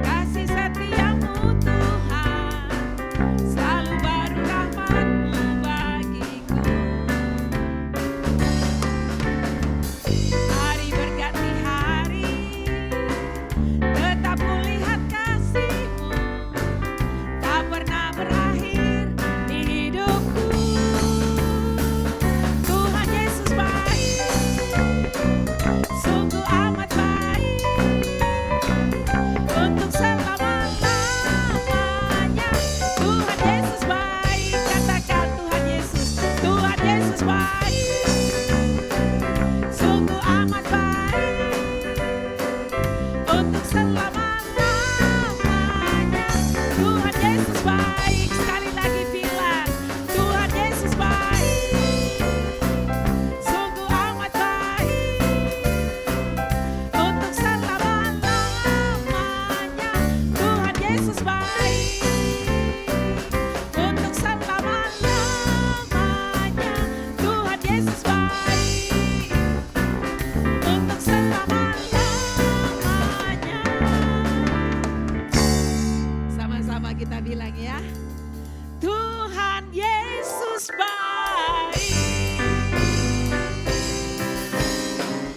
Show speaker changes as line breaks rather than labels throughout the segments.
Kasih setiamu Tuhan, selalu baru rahmat-Mu bagiku. Hari berganti hari, tetap kulihat kasih-Mu, tak pernah berakhir di hidupku. Tuhan Yesus baik, sungguh amat baik, untuk selama-lamanya. Tuhan Yesus baik, katakan Tuhan Yesus. Tuhan Yesus baik, sungguh amat baik, untuk selama-lamanya. Tuhan Yesus baik, sekali lagi bilang, Tuhan Yesus baik, sungguh amat baik, untuk selama-lamanya. Tuhan Yesus baik, untuk selama-lamanya. Tuhan Yesus baik, untuk selama-lamanya. Sama-sama kita bilang ya, Tuhan Yesus baik.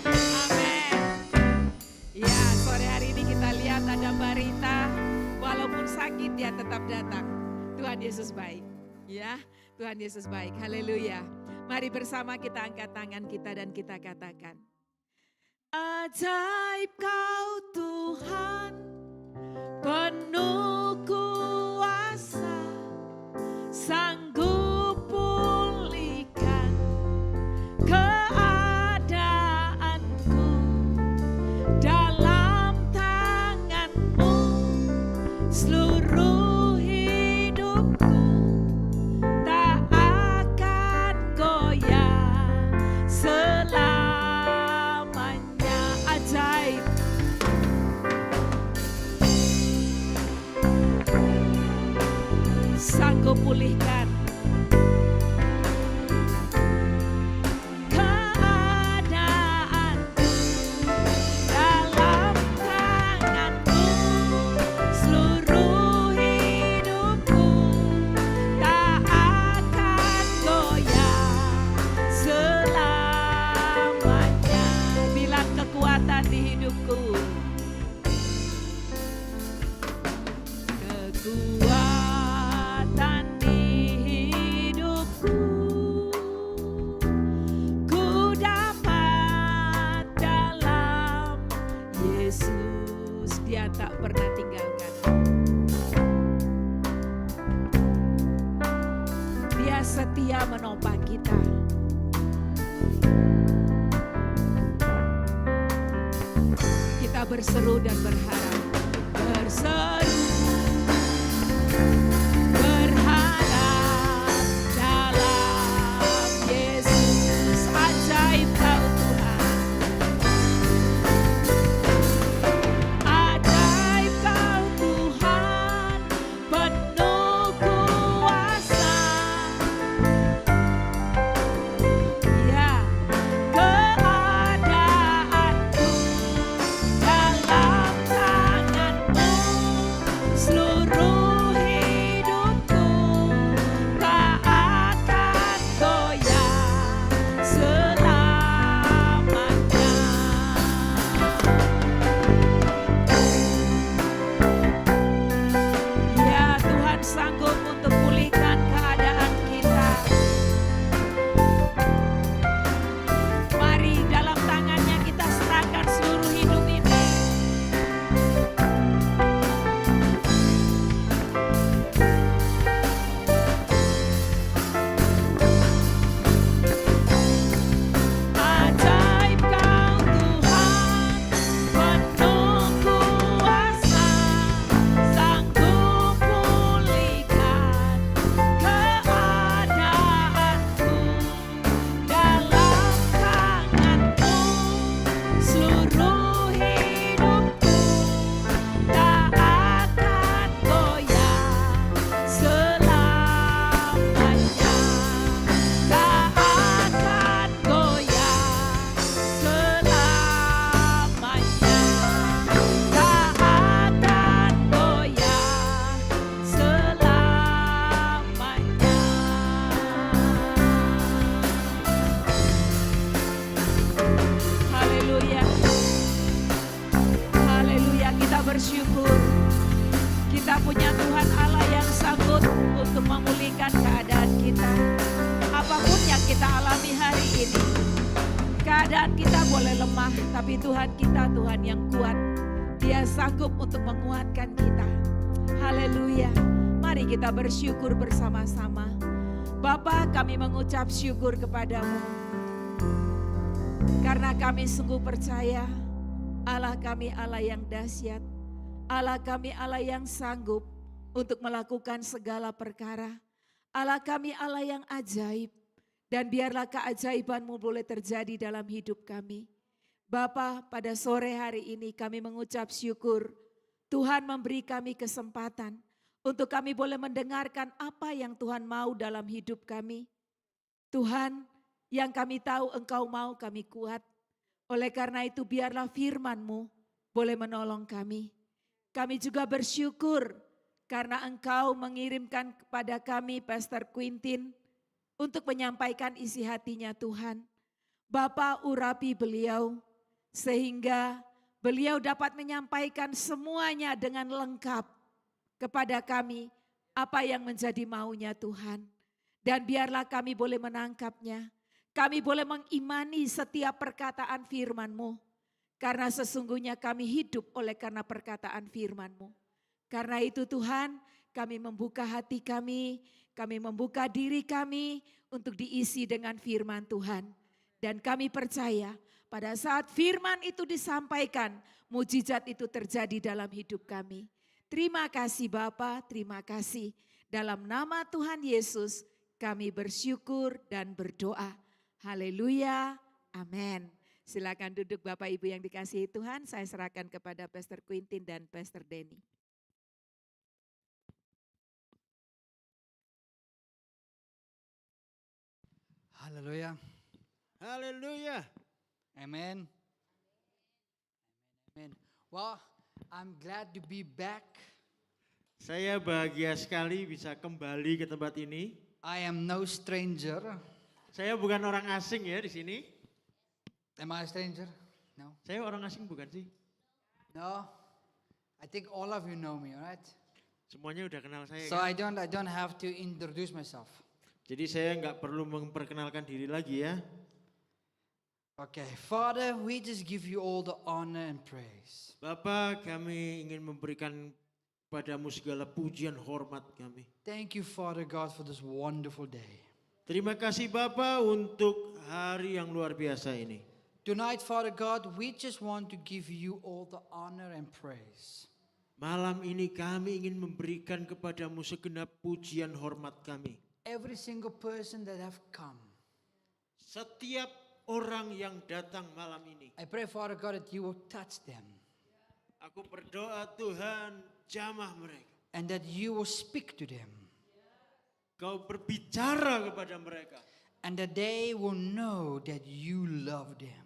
Amin. Ya, sore hari ini kita lihat ada Mbak Rita, walaupun sakit dia tetap datang. Tuhan Yesus baik. Ya, Tuhan Yesus baik. Haleluya. Mari bersama kita angkat tangan kita dan kita katakan, ajaib Kau Tuhan, penuh kuasa, sanggup pulihkan keadaanku, dalam tangan-Mu seluruh hidupku tak akan goyah selamanya. Ajaib, sanggup pulihkan keadaanku, dalam tangan-Mu seluruh hidupku tak akan goyah selamanya. Bilang kekuatan di hidupku, kekuatan di hidupku, ku dapat dalam Yesus. Dia tak pernah tinggalkan. Dia setia menopang kita. Kita berseru dan berharap, berseru, berharap dalam Yesus. Ajaib Kau Tuhan, ajaib Kau Tuhan, penuh kuasa. Ya, keadaanku dalam tangan-Mu bersyukur. Kita punya Tuhan Allah yang sanggup untuk memulihkan keadaan kita. Apapun yang kita alami hari ini, keadaan kita boleh lemah, tapi Tuhan kita Tuhan yang kuat. Dia sanggup untuk menguatkan kita. Haleluya. Mari kita bersyukur bersama-sama. Bapa, kami mengucap syukur kepadamu. Karena kami sungguh percaya Allah kami Allah yang dahsyat. Allah kami Allah yang sanggup untuk melakukan segala perkara. Allah kami Allah yang ajaib. Dan biarlah keajaiban-Mu boleh terjadi dalam hidup kami. Bapa, pada sore hari ini kami mengucap syukur. Tuhan memberi kami kesempatan untuk kami boleh mendengarkan apa yang Tuhan mau dalam hidup kami. Tuhan, yang kami tahu Engkau mau kami kuat. Oleh karena itu biarlah firman-Mu boleh menolong kami. Kami juga bersyukur karena Engkau mengirimkan kepada kami Pastor Quintin untuk menyampaikan isi hatinya Tuhan. Bapa, urapi beliau sehingga beliau dapat menyampaikan semuanya dengan lengkap kepada kami apa yang menjadi maunya Tuhan. Dan biarlah kami boleh menangkapnya. Kami boleh mengimani setiap perkataan firman-Mu. Karena sesungguhnya kami hidup oleh karena perkataan firman-Mu. Karena itu Tuhan, kami membuka hati kami membuka diri kami untuk diisi dengan firman Tuhan. Dan kami percaya pada saat firman itu disampaikan, mujizat itu terjadi dalam hidup kami. Terima kasih Bapa, terima kasih. Dalam nama Tuhan Yesus kami bersyukur dan berdoa. Haleluya, amin. Silakan duduk Bapak Ibu yang dikasihi Tuhan, saya serahkan kepada Pastor Quintin dan Pastor Denny.
Haleluya.
Haleluya.
Amen. Amen. Well, I'm glad to be back.
Saya bahagia sekali bisa kembali ke tempat ini.
I am no stranger.
Saya bukan orang asing ya di sini.
Am I a stranger? No.
Saya orang asing bukan sih?
No. I think all of you know me, right?
Semuanya udah kenal saya
So
kan?
I don't have to introduce myself.
Jadi saya nggak perlu memperkenalkan diri lagi ya.
Okay, Father, we just give you all the honor and praise.
Bapak, kami ingin memberikan padamu segala pujian hormat kami.
Thank you, Father God, for this wonderful day.
Terima kasih Bapak untuk hari yang luar biasa ini.
Tonight, Father God, we just want to give you all the honor and praise.
Malam ini kami ingin memberikan kepadamu segenap pujian hormat kami.
Every single person that have come.
Setiap orang yang datang malam ini.
I pray, Father God, that you will touch them.
Aku berdoa Tuhan jamah mereka.
And that you will speak to them.
Kau berbicara kepada mereka.
And that they will know that you love them.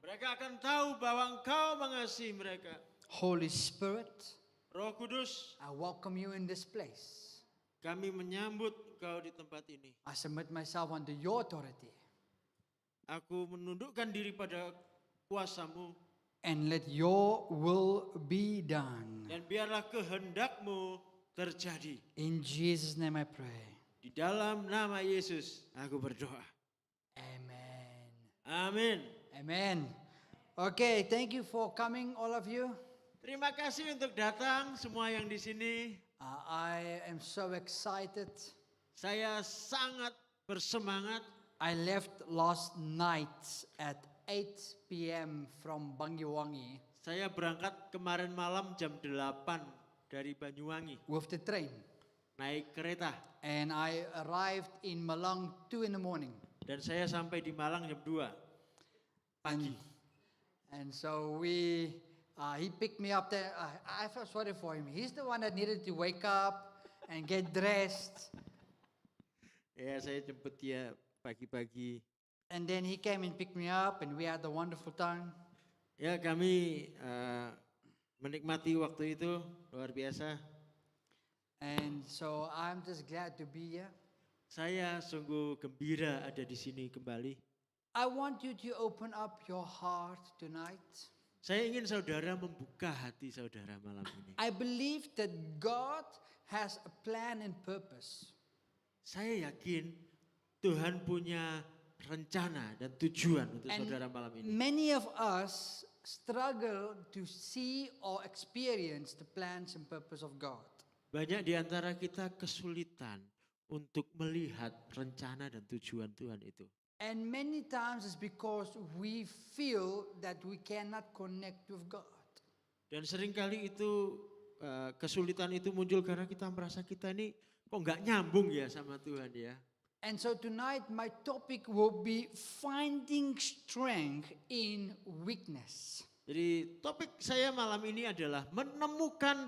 Mereka akan tahu bahwa Engkau mengasihi mereka.
Holy Spirit,
Roh Kudus,
I welcome you in this place.
kami menyambut Engkau di tempat ini.
I submit myself under your authority.
Aku menundukkan diri pada kuasa-Mu.
And let your will be done.
Dan biarlah kehendak-Mu terjadi.
In Jesus' name I pray.
Di dalam nama Yesus aku berdoa.
Amen.
Amin.
Amen. Okay, thank you for coming, all of you.
Terima kasih untuk datang semua yang di sini.
I am so excited.
Saya sangat bersemangat.
I left last night at 8 p.m. from Banyuwangi
Saya berangkat kemarin malam jam 8 dari Banyuwangi.
with the train.
Naik kereta.
And I arrived in Malang 2 in the morning.
Dan saya sampai di Malang jam 2 pagi.
And so he picked me up there. I felt sorry for him. He's the one that needed to wake up and get dressed.
Ya, saya jemput dia pagi-pagi.
And then he came and picked me up and we had a wonderful time.
Ya, kami menikmati waktu itu luar biasa.
And so I'm just glad to be here.
Saya sungguh gembira ada di sini kembali.
I want you to open up your heart tonight.
Saya ingin saudara membuka hati saudara malam ini.
I believe that God has a plan and purpose.
Saya yakin Tuhan punya rencana dan tujuan untuk
And
saudara malam ini.
many of us struggle to see or experience the plans and purpose of God.
Banyak di antara kita kesulitan untuk melihat rencana dan tujuan Tuhan itu.
And many times it's because we feel that we cannot connect with God.
Dan seringkali itu kesulitan itu muncul karena kita merasa kita ini kok nggak nyambung ya sama Tuhan ya.
And so tonight my topic will be finding strength in weakness.
Jadi topik saya malam ini adalah menemukan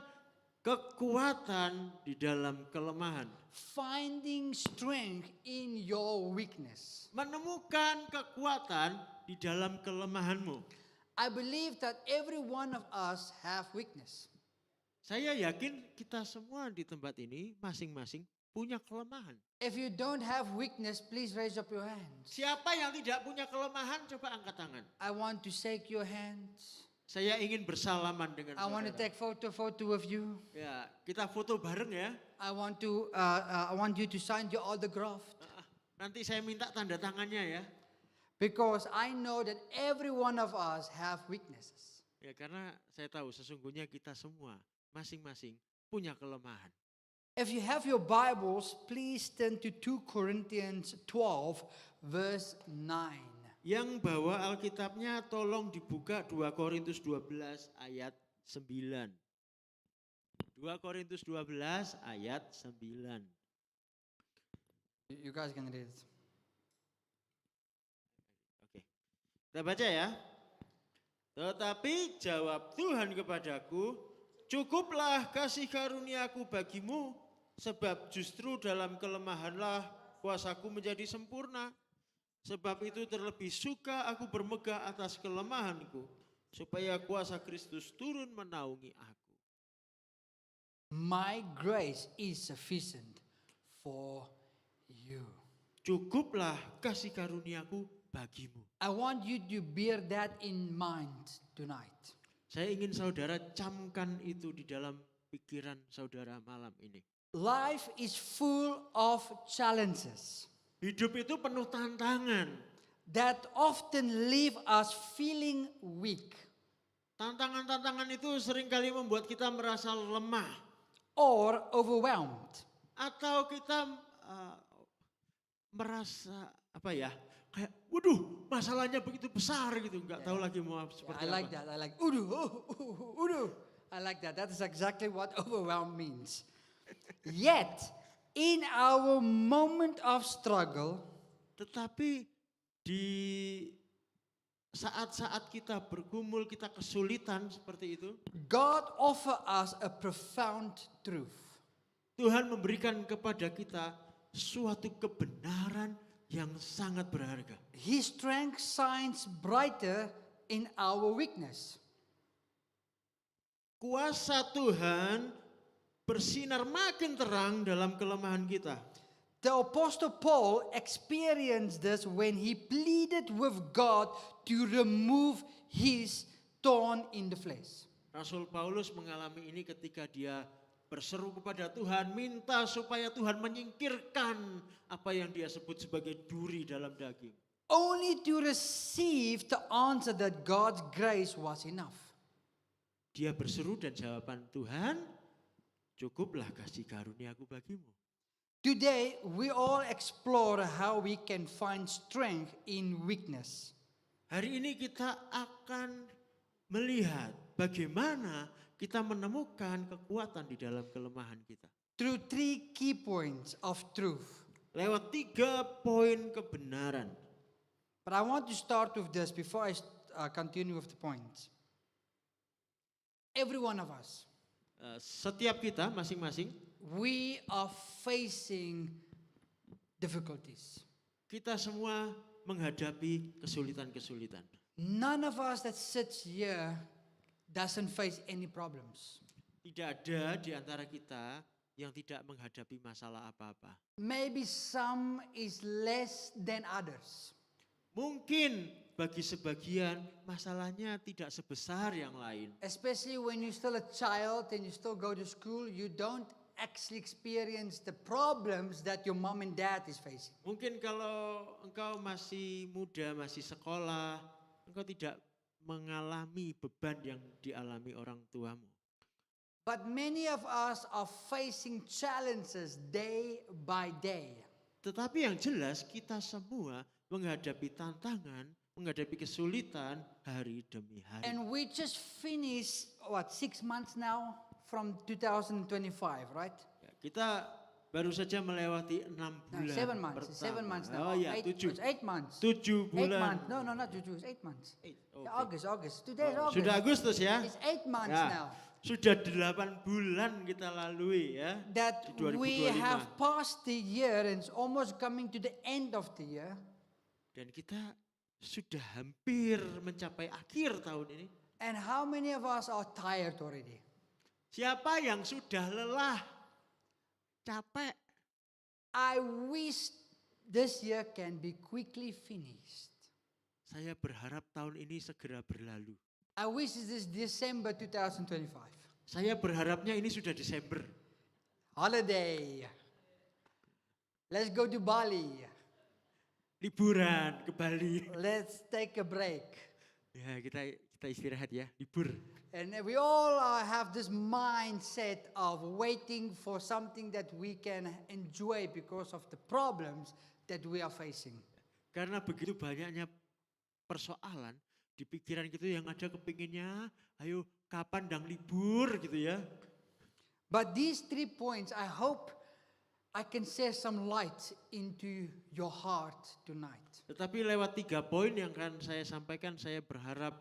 kekuatan di dalam kelemahan.
Finding strength in your weakness.
Menemukan kekuatan di dalam kelemahanmu.
I believe that every one of us have weakness.
Saya yakin kita semua di tempat ini masing-masing punya kelemahan.
If you don't have weakness, please raise up your hands.
Siapa yang tidak punya kelemahan coba angkat tangan.
I want to shake your hands.
Saya ingin bersalaman dengan
I want to
saudara.
take photo with you.
Ya, kita foto bareng ya.
I want you to sign your autograph.
Nanti saya minta tanda tangannya ya.
Because I know that every one of us have weaknesses.
Ya karena saya tahu sesungguhnya kita semua masing-masing punya kelemahan.
If you have your Bibles, please turn to 2 Corinthians 12 verse 9.
Yang bawa Alkitabnya tolong dibuka 2 Korintus 12 ayat 9. 2 Korintus 12 ayat 9.
You guys can read it.
Oke. Kita baca ya. Tetapi jawab Tuhan kepadaku, cukuplah kasih karuniaku bagimu, sebab justru dalam kelemahanlah kuasaku menjadi sempurna. Sebab itu terlebih suka aku bermegah atas kelemahanku, supaya kuasa Kristus turun menaungi aku.
My grace is sufficient for you.
Cukuplah kasih karuniaku bagimu.
I want you to bear that in mind tonight.
Saya ingin saudara camkan itu di dalam pikiran saudara malam ini.
Life is full of challenges
Hidup itu penuh tantangan.
that often leave us feeling weak
Tantangan-tantangan itu seringkali membuat kita merasa lemah.
or overwhelmed.
Atau kita merasa apa ya, kayak waduh masalahnya begitu besar gitu. Nggak tahu lagi mau seperti
I like
apa.
that. I like udu, udu. I like that. That is exactly what overwhelmed means. Yet, in our moment of struggle,
Tetapi di saat-saat kita bergumul, kita kesulitan seperti itu,
God offer us a profound truth.
Tuhan memberikan kepada kita suatu kebenaran yang sangat berharga.
His strength shines brighter in our weakness.
Kuasa Tuhan bersinar makin terang dalam kelemahan kita.
The Apostle Paul experienced this when he pleaded with God to remove his thorn in the flesh.
Rasul Paulus mengalami ini ketika dia berseru kepada Tuhan, minta supaya Tuhan menyingkirkan apa yang dia sebut sebagai duri dalam daging.
Only to receive the answer that God's grace was enough.
Dia berseru dan jawaban Tuhan, cukuplah kasih karuniaku bagimu.
Today, we all explore how we can find strength in weakness.
Hari ini kita akan melihat bagaimana kita menemukan kekuatan di dalam kelemahan kita.
Through 3 key points of truth.
Lewat 3 poin kebenaran.
But I want to start with this before I continue with the points. Every one of us,
Setiap kita masing-masing,
we are facing difficulties.
kita semua menghadapi kesulitan-kesulitan.
None of us that sits here doesn't face any problems.
Tidak ada di antara kita yang tidak menghadapi masalah apa-apa.
Maybe some is less than others.
Mungkin bagi sebagian masalahnya tidak sebesar yang lain.
Especially when you're still a child and you still go to school, you don't actually experience the problems that your mom and dad is facing.
Mungkin kalau engkau masih muda, masih sekolah, engkau tidak mengalami beban yang dialami orang tuamu.
But many of us are facing challenges day by day.
Tetapi yang jelas kita semua menghadapi tantangan, menghadapi kesulitan hari demi hari.
And we just finished, 6 months now from 2025, right?
Ya, kita baru saja melewati 6
No,
bulan
7 months. It's
pertama.
7 months now.
Oh ya,
8, 8 months.
7
8
bulan.
months. No, not 7, it's 8 months.
Oke.
August. Today is August.
Sudah Agustus ya?
It's 8 months
Ya,
now.
sudah 8 bulan kita lalui ya.
That
di 2025.
we have passed the year and it's almost coming to the end of the year.
Dan kita sudah hampir mencapai akhir tahun ini.
And how many of us are tired already?
Siapa yang sudah lelah, capek?
I wish this year can be quickly finished.
Saya berharap tahun ini segera berlalu.
I wish it is December 2025.
Saya berharapnya ini sudah Desember.
Holiday. Let's go to Bali.
Liburan ke Bali.
Let's take a break.
Ya, kita istirahat ya, libur.
And we all have this mindset of waiting for something that we can enjoy because of the problems that we are facing.
Karena begitu banyaknya persoalan di pikiran kita yang ada kepinginnya, ayo kapan dang libur gitu ya.
But these 3 points, I hope I can share some light into your heart tonight.
Tetapi lewat 3 poin yang akan saya sampaikan, saya berharap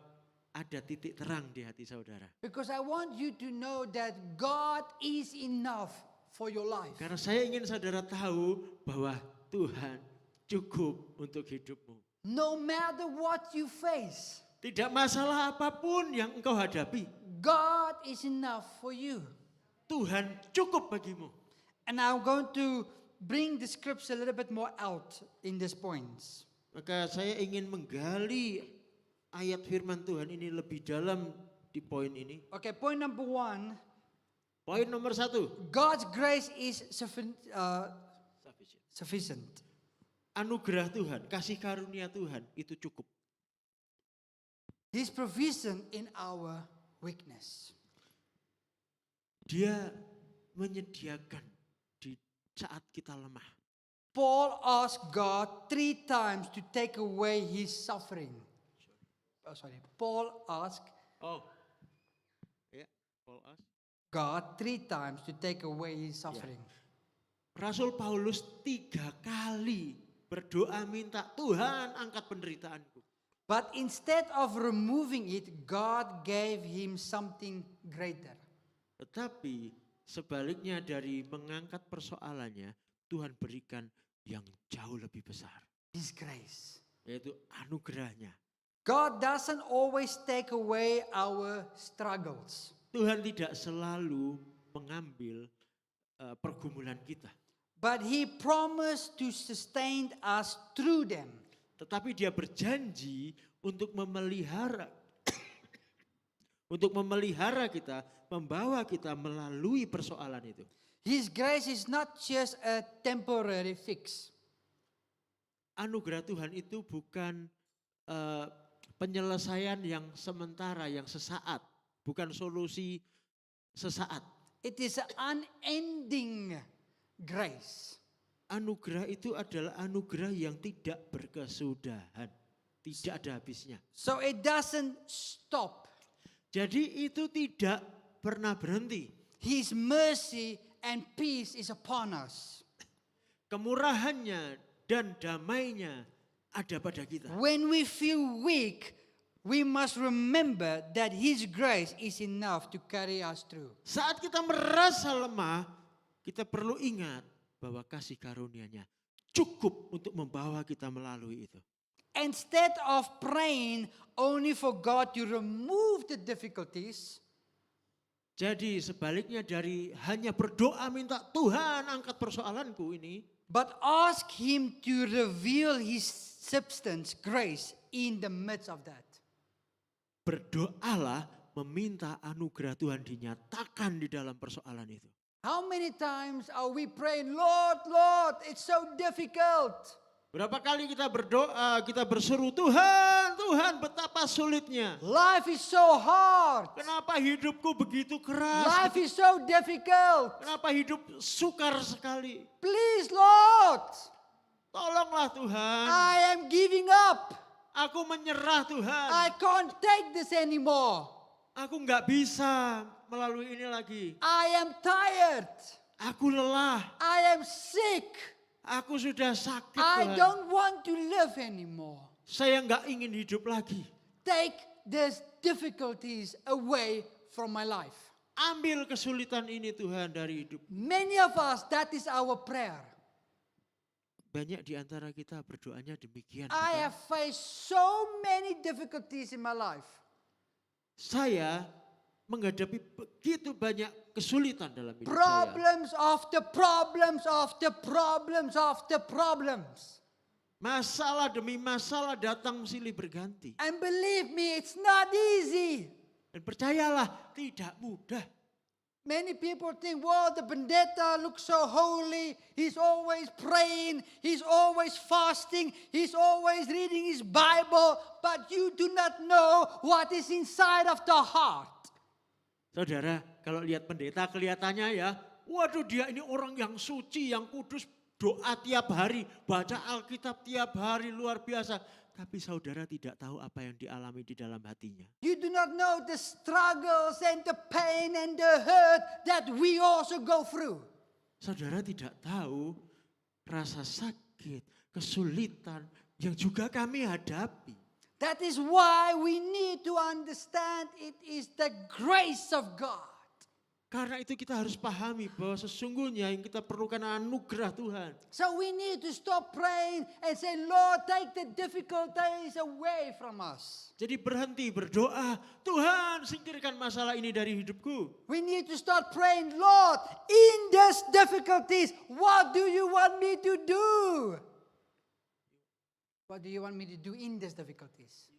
ada titik terang di hati saudara.
Because I want you to know that God is enough for your life.
Karena saya ingin saudara tahu bahwa Tuhan cukup untuk hidupmu.
No matter what you face,
Tidak masalah apapun yang engkau hadapi,
God is enough for you.
Tuhan cukup bagimu.
And I'm going to bring the scripture a little bit more out in these points.
Maka saya ingin menggali ayat firman Tuhan ini lebih dalam di poin ini.
Okay, point number 1.
Poin nomor 1.
God's grace is sufficient.
Anugerah Tuhan, kasih karunia Tuhan itu cukup.
His provision in our weakness.
Dia menyediakan di saat kita lemah.
Paul asked God 3 times to take away his suffering. Paul asked
Paul asked.
God 3 times to take away his suffering.
Rasul Paulus 3 kali berdoa minta Tuhan angkat penderitaanku.
But instead of removing it, God gave him something greater.
Tetapi sebaliknya dari mengangkat persoalannya, Tuhan berikan yang jauh lebih besar.
His grace.
Yaitu anugerahnya.
God doesn't always take away our struggles.
Tuhan tidak selalu mengambil pergumulan kita.
But he promised to sustain us through them.
Tetapi dia berjanji untuk memelihara kita, membawa kita melalui persoalan itu.
His grace is not just a temporary fix.
Anugerah Tuhan itu bukan penyelesaian yang sementara, yang sesaat. Bukan solusi sesaat.
It is an unending grace.
Anugerah itu adalah anugerah yang tidak berkesudahan. Tidak ada habisnya.
So it doesn't stop.
Jadi itu tidak pernah berhenti.
His mercy and peace is upon us.
Kemurahannya dan damainya ada pada kita.
When we feel weak, we must remember that his grace is enough to carry us through.
Saat kita merasa lemah, kita perlu ingat bahwa kasih karunia-Nya cukup untuk membawa kita melalui itu.
Instead of praying only for God to remove the difficulties,
Jadi sebaliknya dari hanya berdoa minta Tuhan angkat persoalanku ini,
but ask him to reveal his substance, grace in the midst of that.
Berdoalah meminta anugerah Tuhan dinyatakan di dalam persoalan itu.
How many times are we praying, Lord, Lord, it's so difficult.
Berapa kali kita berdoa, kita berseru, Tuhan, Tuhan betapa sulitnya.
Life is so hard.
Kenapa hidupku begitu keras?
Life is so difficult.
Kenapa hidup sukar sekali?
Please, Lord,
Tolonglah Tuhan.
I am giving up.
Aku menyerah Tuhan.
I can't take this anymore.
Aku nggak bisa melalui ini lagi.
I am tired.
Aku lelah.
I am sick.
Aku sudah sakit
I
Tuhan.
don't want to live anymore.
Saya nggak ingin hidup lagi.
Take these difficulties away from my life.
Ambil kesulitan ini Tuhan dari hidup.
Many of us, that is our prayer.
Banyak di antara kita berdoanya demikian.
I
bukan?
have faced so many difficulties in my life.
Saya menghadapi begitu banyak kesulitan dalam hidup saya.
Problems after problems after problems after problems.
Masalah demi masalah datang silih berganti.
And believe me, it's not easy.
Dan percayalah, tidak mudah.
Many people think, wow, the pendeta looks so holy. He's always praying. He's always fasting. He's always reading his Bible. But you do not know what is inside of the heart.
Saudara, kalau lihat pendeta kelihatannya ya, waduh dia ini orang yang suci, yang kudus, doa tiap hari, baca Alkitab tiap hari, luar biasa. Tapi saudara tidak tahu apa yang dialami di dalam hatinya.
You do not know the struggles and the pain and the hurt that we also go through.
Saudara tidak tahu rasa sakit, kesulitan yang juga kami hadapi.
That is why we need to understand it is the grace of God.
Karena itu kita harus pahami bahwa sesungguhnya yang kita perlukan anugerah Tuhan.
So we need to stop praying and say, Lord, take the difficulties away from us.
Jadi berhenti berdoa, Tuhan singkirkan masalah ini dari hidupku.
We need to start praying, Lord, in these difficulties, what do you want me to do? What do you want me to do in these difficulties?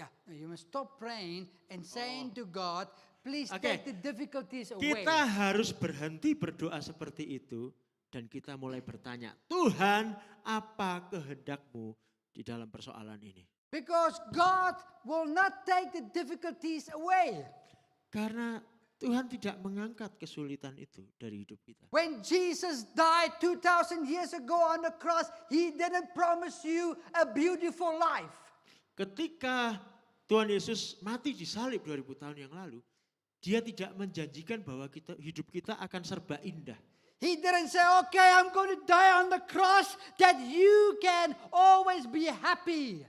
Yeah, you must stop praying and saying to God, please
Okay.
take the difficulties away.
Kita harus berhenti berdoa seperti itu dan kita mulai bertanya, Tuhan apa kehendakmu di dalam persoalan ini?
Because God will not take the difficulties away.
Karena Tuhan tidak mengangkat kesulitan itu dari hidup kita.
When Jesus died 2,000 years ago on the cross, He didn't promise you a beautiful life.
Ketika Tuhan Yesus mati di salib 2000 tahun yang lalu, Dia tidak menjanjikan bahwa hidup kita akan serba indah.
He didn't say, okay, I'm going to die on the cross that you can always be happy.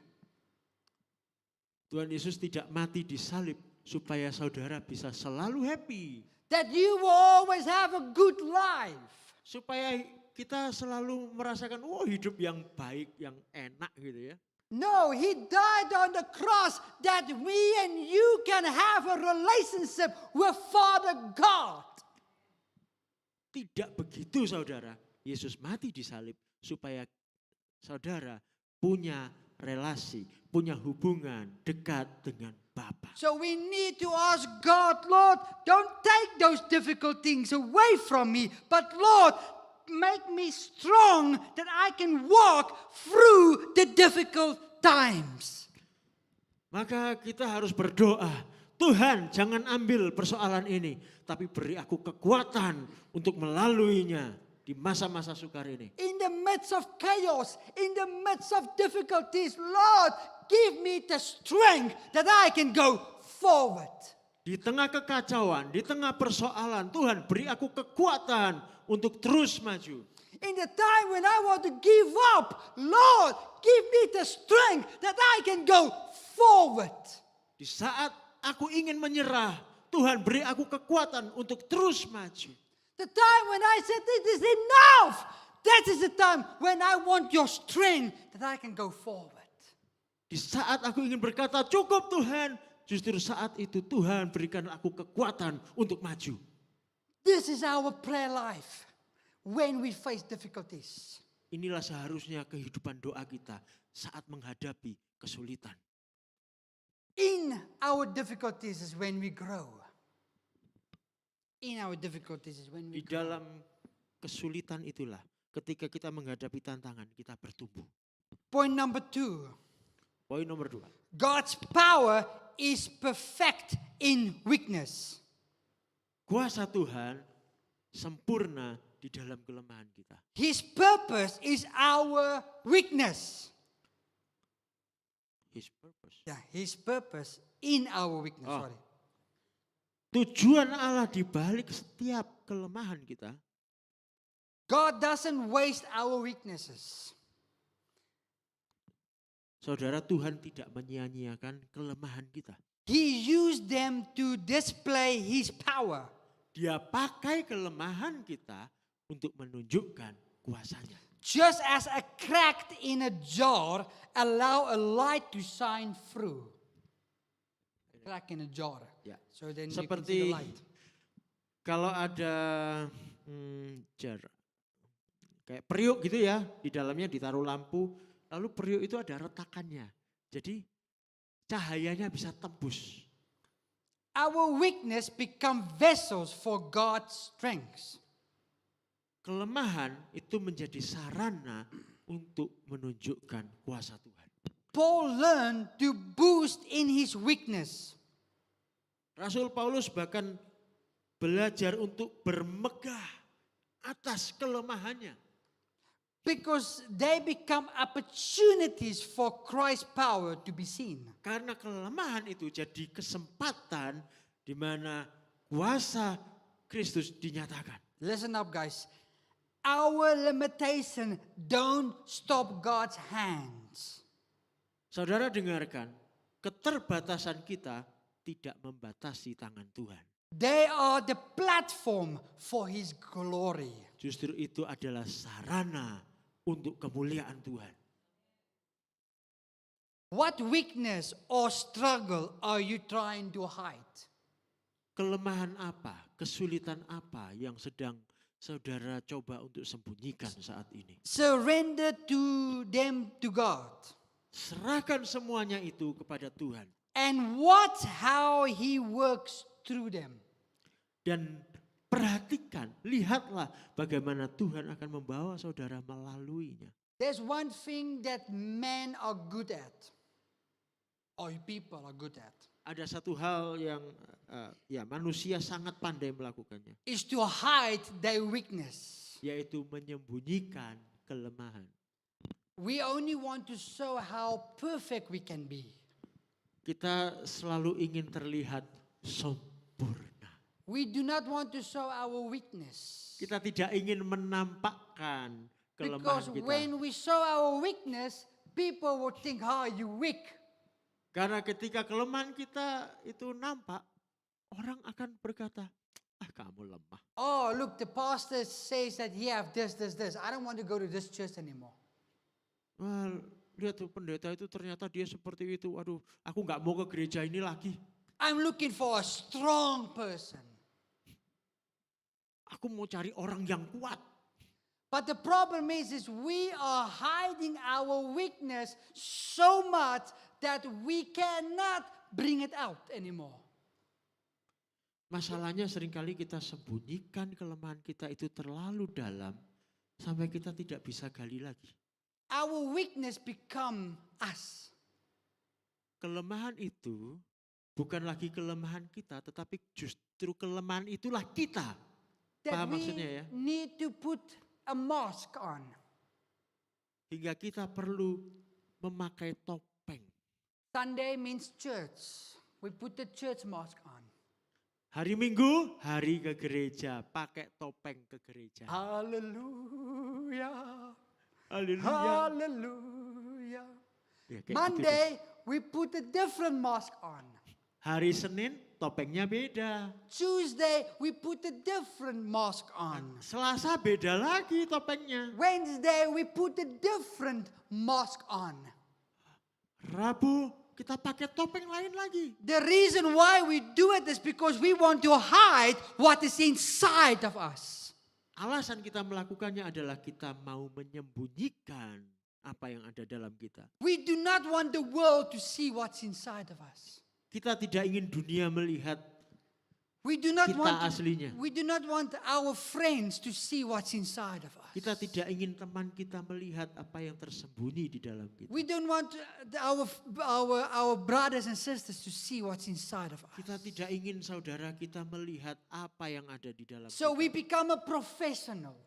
Tuhan Yesus tidak mati di salib supaya saudara bisa selalu happy.
That you will always have a good life.
Supaya kita selalu merasakan hidup yang baik, yang enak gitu ya.
No, He died on the cross that we and you can have a relationship with Father God.
Tidak begitu saudara. Yesus mati di salib supaya saudara punya relasi, punya hubungan dekat dengan Bapa.
So we need to ask God, Lord, don't take those difficult things away from me, but Lord, make me strong that I can walk through the difficult times.
Maka kita harus berdoa, Tuhan jangan ambil persoalan ini, tapi beri aku kekuatan untuk melaluinya di masa-masa sukar ini.
In the midst of chaos, in the midst of difficulties, Lord, give me the strength that I can go forward.
Di tengah kekacauan, di tengah persoalan, Tuhan beri aku kekuatan untuk terus maju.
In the time when I want to give up, Lord, give me the strength that I can go forward.
Di saat aku ingin menyerah, Tuhan beri aku kekuatan untuk terus maju.
The time when I said it is enough, that is the time when I want your strength that I can go forward.
Di saat aku ingin berkata cukup Tuhan, justru saat itu Tuhan berikan aku kekuatan untuk maju.
This is our prayer life when we face difficulties.
inilah seharusnya kehidupan doa kita saat menghadapi kesulitan.
In our difficulties is when we grow. In our difficulties is when we
Di
grow.
dalam kesulitan itulah ketika kita menghadapi tantangan kita bertumbuh.
Point number 2.
Poin nomor 2.
God's power is perfect in weakness.
Kuasa Tuhan sempurna di dalam kelemahan kita.
His purpose is our weakness.
His purpose.
Yeah, His purpose in our weakness.
Oh.
Sorry.
Tujuan Allah di balik setiap kelemahan kita,
God doesn't waste our weaknesses.
saudara, Tuhan tidak menyia-nyiakan kelemahan kita.
He used them to display His power.
Dia pakai kelemahan kita untuk menunjukkan kuasanya.
Just as a crack in a jar allow a light to shine through. Crack in a jar.
Ya.
So then you can see
Seperti
the light.
kalau ada jar kayak periuk gitu ya, di dalamnya ditaruh lampu, lalu periuk itu ada retakannya. Jadi cahayanya bisa tembus.
Our weakness become vessels for God's strength.
Kelemahan itu menjadi sarana untuk menunjukkan kuasa Tuhan.
Paul learned to boost in his weakness.
Rasul Paulus bahkan belajar untuk bermegah atas kelemahannya.
Because they become opportunities for Christ's power to be seen.
Karena kelemahan itu jadi kesempatan di mana kuasa Kristus dinyatakan.
Listen up, guys. Our limitation don't stop God's hands.
Saudara dengarkan, keterbatasan kita tidak membatasi tangan Tuhan.
They are the platform for His glory.
Justru itu adalah sarana untuk kemuliaan Tuhan.
What weakness or struggle are you trying to hide?
Kelemahan apa, kesulitan apa yang sedang saudara coba untuk sembunyikan saat ini?
Surrender to them to God.
Serahkan semuanya itu kepada Tuhan.
And watch how He works through them.
Dan perhatikan, lihatlah bagaimana Tuhan akan membawa saudara melaluinya.
There's one thing that men are good at. Or people are good at.
Ada satu hal yang manusia sangat pandai melakukannya,
Is to hide their weakness.
yaitu menyembunyikan kelemahan.
We only want to show how perfect we can be.
Kita selalu ingin terlihat sempurna.
We do not want to show our weakness.
Kita tidak ingin menampakkan kelemahan
Because
kita.
when we show our weakness, people will think, "Oh, you weak."
Karena ketika kelemahan kita itu nampak, orang akan berkata, kamu lemah.
Oh, look, the pastor says that he have this. I don't want to go to this church anymore.
Wah, lihat tuh pendeta itu ternyata dia seperti itu. Waduh, aku nggak mau ke gereja ini lagi.
I'm looking for a strong person.
Aku mau cari orang yang kuat.
But the problem is we are hiding our weakness so much that we cannot bring it out anymore.
Masalahnya seringkali kita sembunyikan kelemahan kita itu terlalu dalam sampai kita tidak bisa gali lagi.
Our weakness become us.
Kelemahan itu bukan lagi kelemahan kita, tetapi justru kelemahan itulah kita.
That
Paham
we
maksudnya ya?
need to put a mask on.
Hingga kita perlu memakai topeng.
Sunday means church. We put the church mask on.
Hari Minggu, hari ke gereja, pakai topeng ke gereja.
Hallelujah.
Haleluya.
Hallelujah.
Ya, kayak gitu deh.
Monday, we put a different mask on.
Hari Senin topengnya beda.
Tuesday, we put a different mask on.
Selasa beda lagi topengnya.
Wednesday, we put a different mask on.
Rabu kita pakai topeng lain lagi.
The reason why we do it is because we want to hide what is inside of us.
alasan kita melakukannya adalah kita mau menyembunyikan apa yang ada dalam kita.
We do not want the world to see what's inside of us.
Kita tidak ingin dunia melihat
We do not
kita
want
aslinya.
we do not want our friends to see what's inside of us.
Kita tidak ingin teman kita melihat apa yang tersembunyi di dalam kita.
We don't want our brothers and sisters to see what's inside of us.
Kita tidak ingin saudara kita melihat apa yang ada di dalam
So
kita.
we become a professional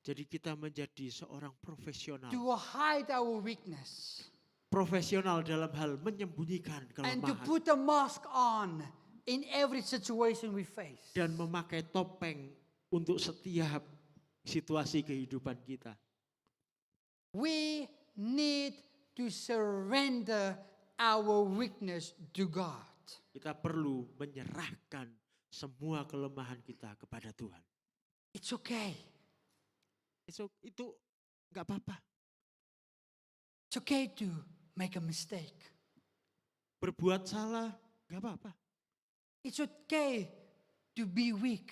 Jadi kita menjadi seorang profesional.
to hide our weakness
Profesional dalam hal menyembunyikan
and to
kelemahan.
put a mask on in every situation we face.
Dan memakai topeng untuk setiap situasi kehidupan kita.
We need to surrender our weakness to God.
Kita perlu menyerahkan semua kelemahan kita kepada Tuhan.
It's okay.
Itu nggak apa-apa.
It's okay to make a mistake.
Berbuat salah nggak apa-apa.
It's okay to be weak.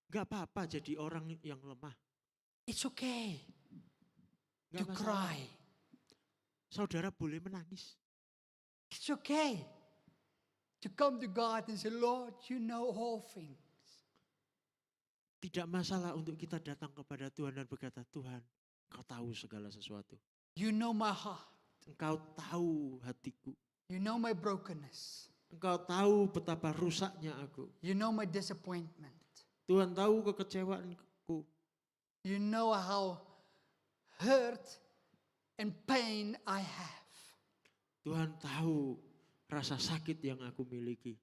Nggak apa-apa jadi orang yang lemah.
It's okay to
Nggak masalah.
cry.
Saudara boleh menangis.
It's okay to come to God and say, Lord, you know all things.
Tidak masalah untuk kita datang kepada Tuhan dan berkata, Tuhan, Engkau tahu segala sesuatu.
You know my heart.
Engkau tahu hatiku.
You know my brokenness.
Engkau tahu betapa rusaknya aku.
You know my disappointment.
Tuhan tahu kekecewaanku.
You know how hurt and pain I have.
Tuhan tahu rasa sakit yang aku miliki.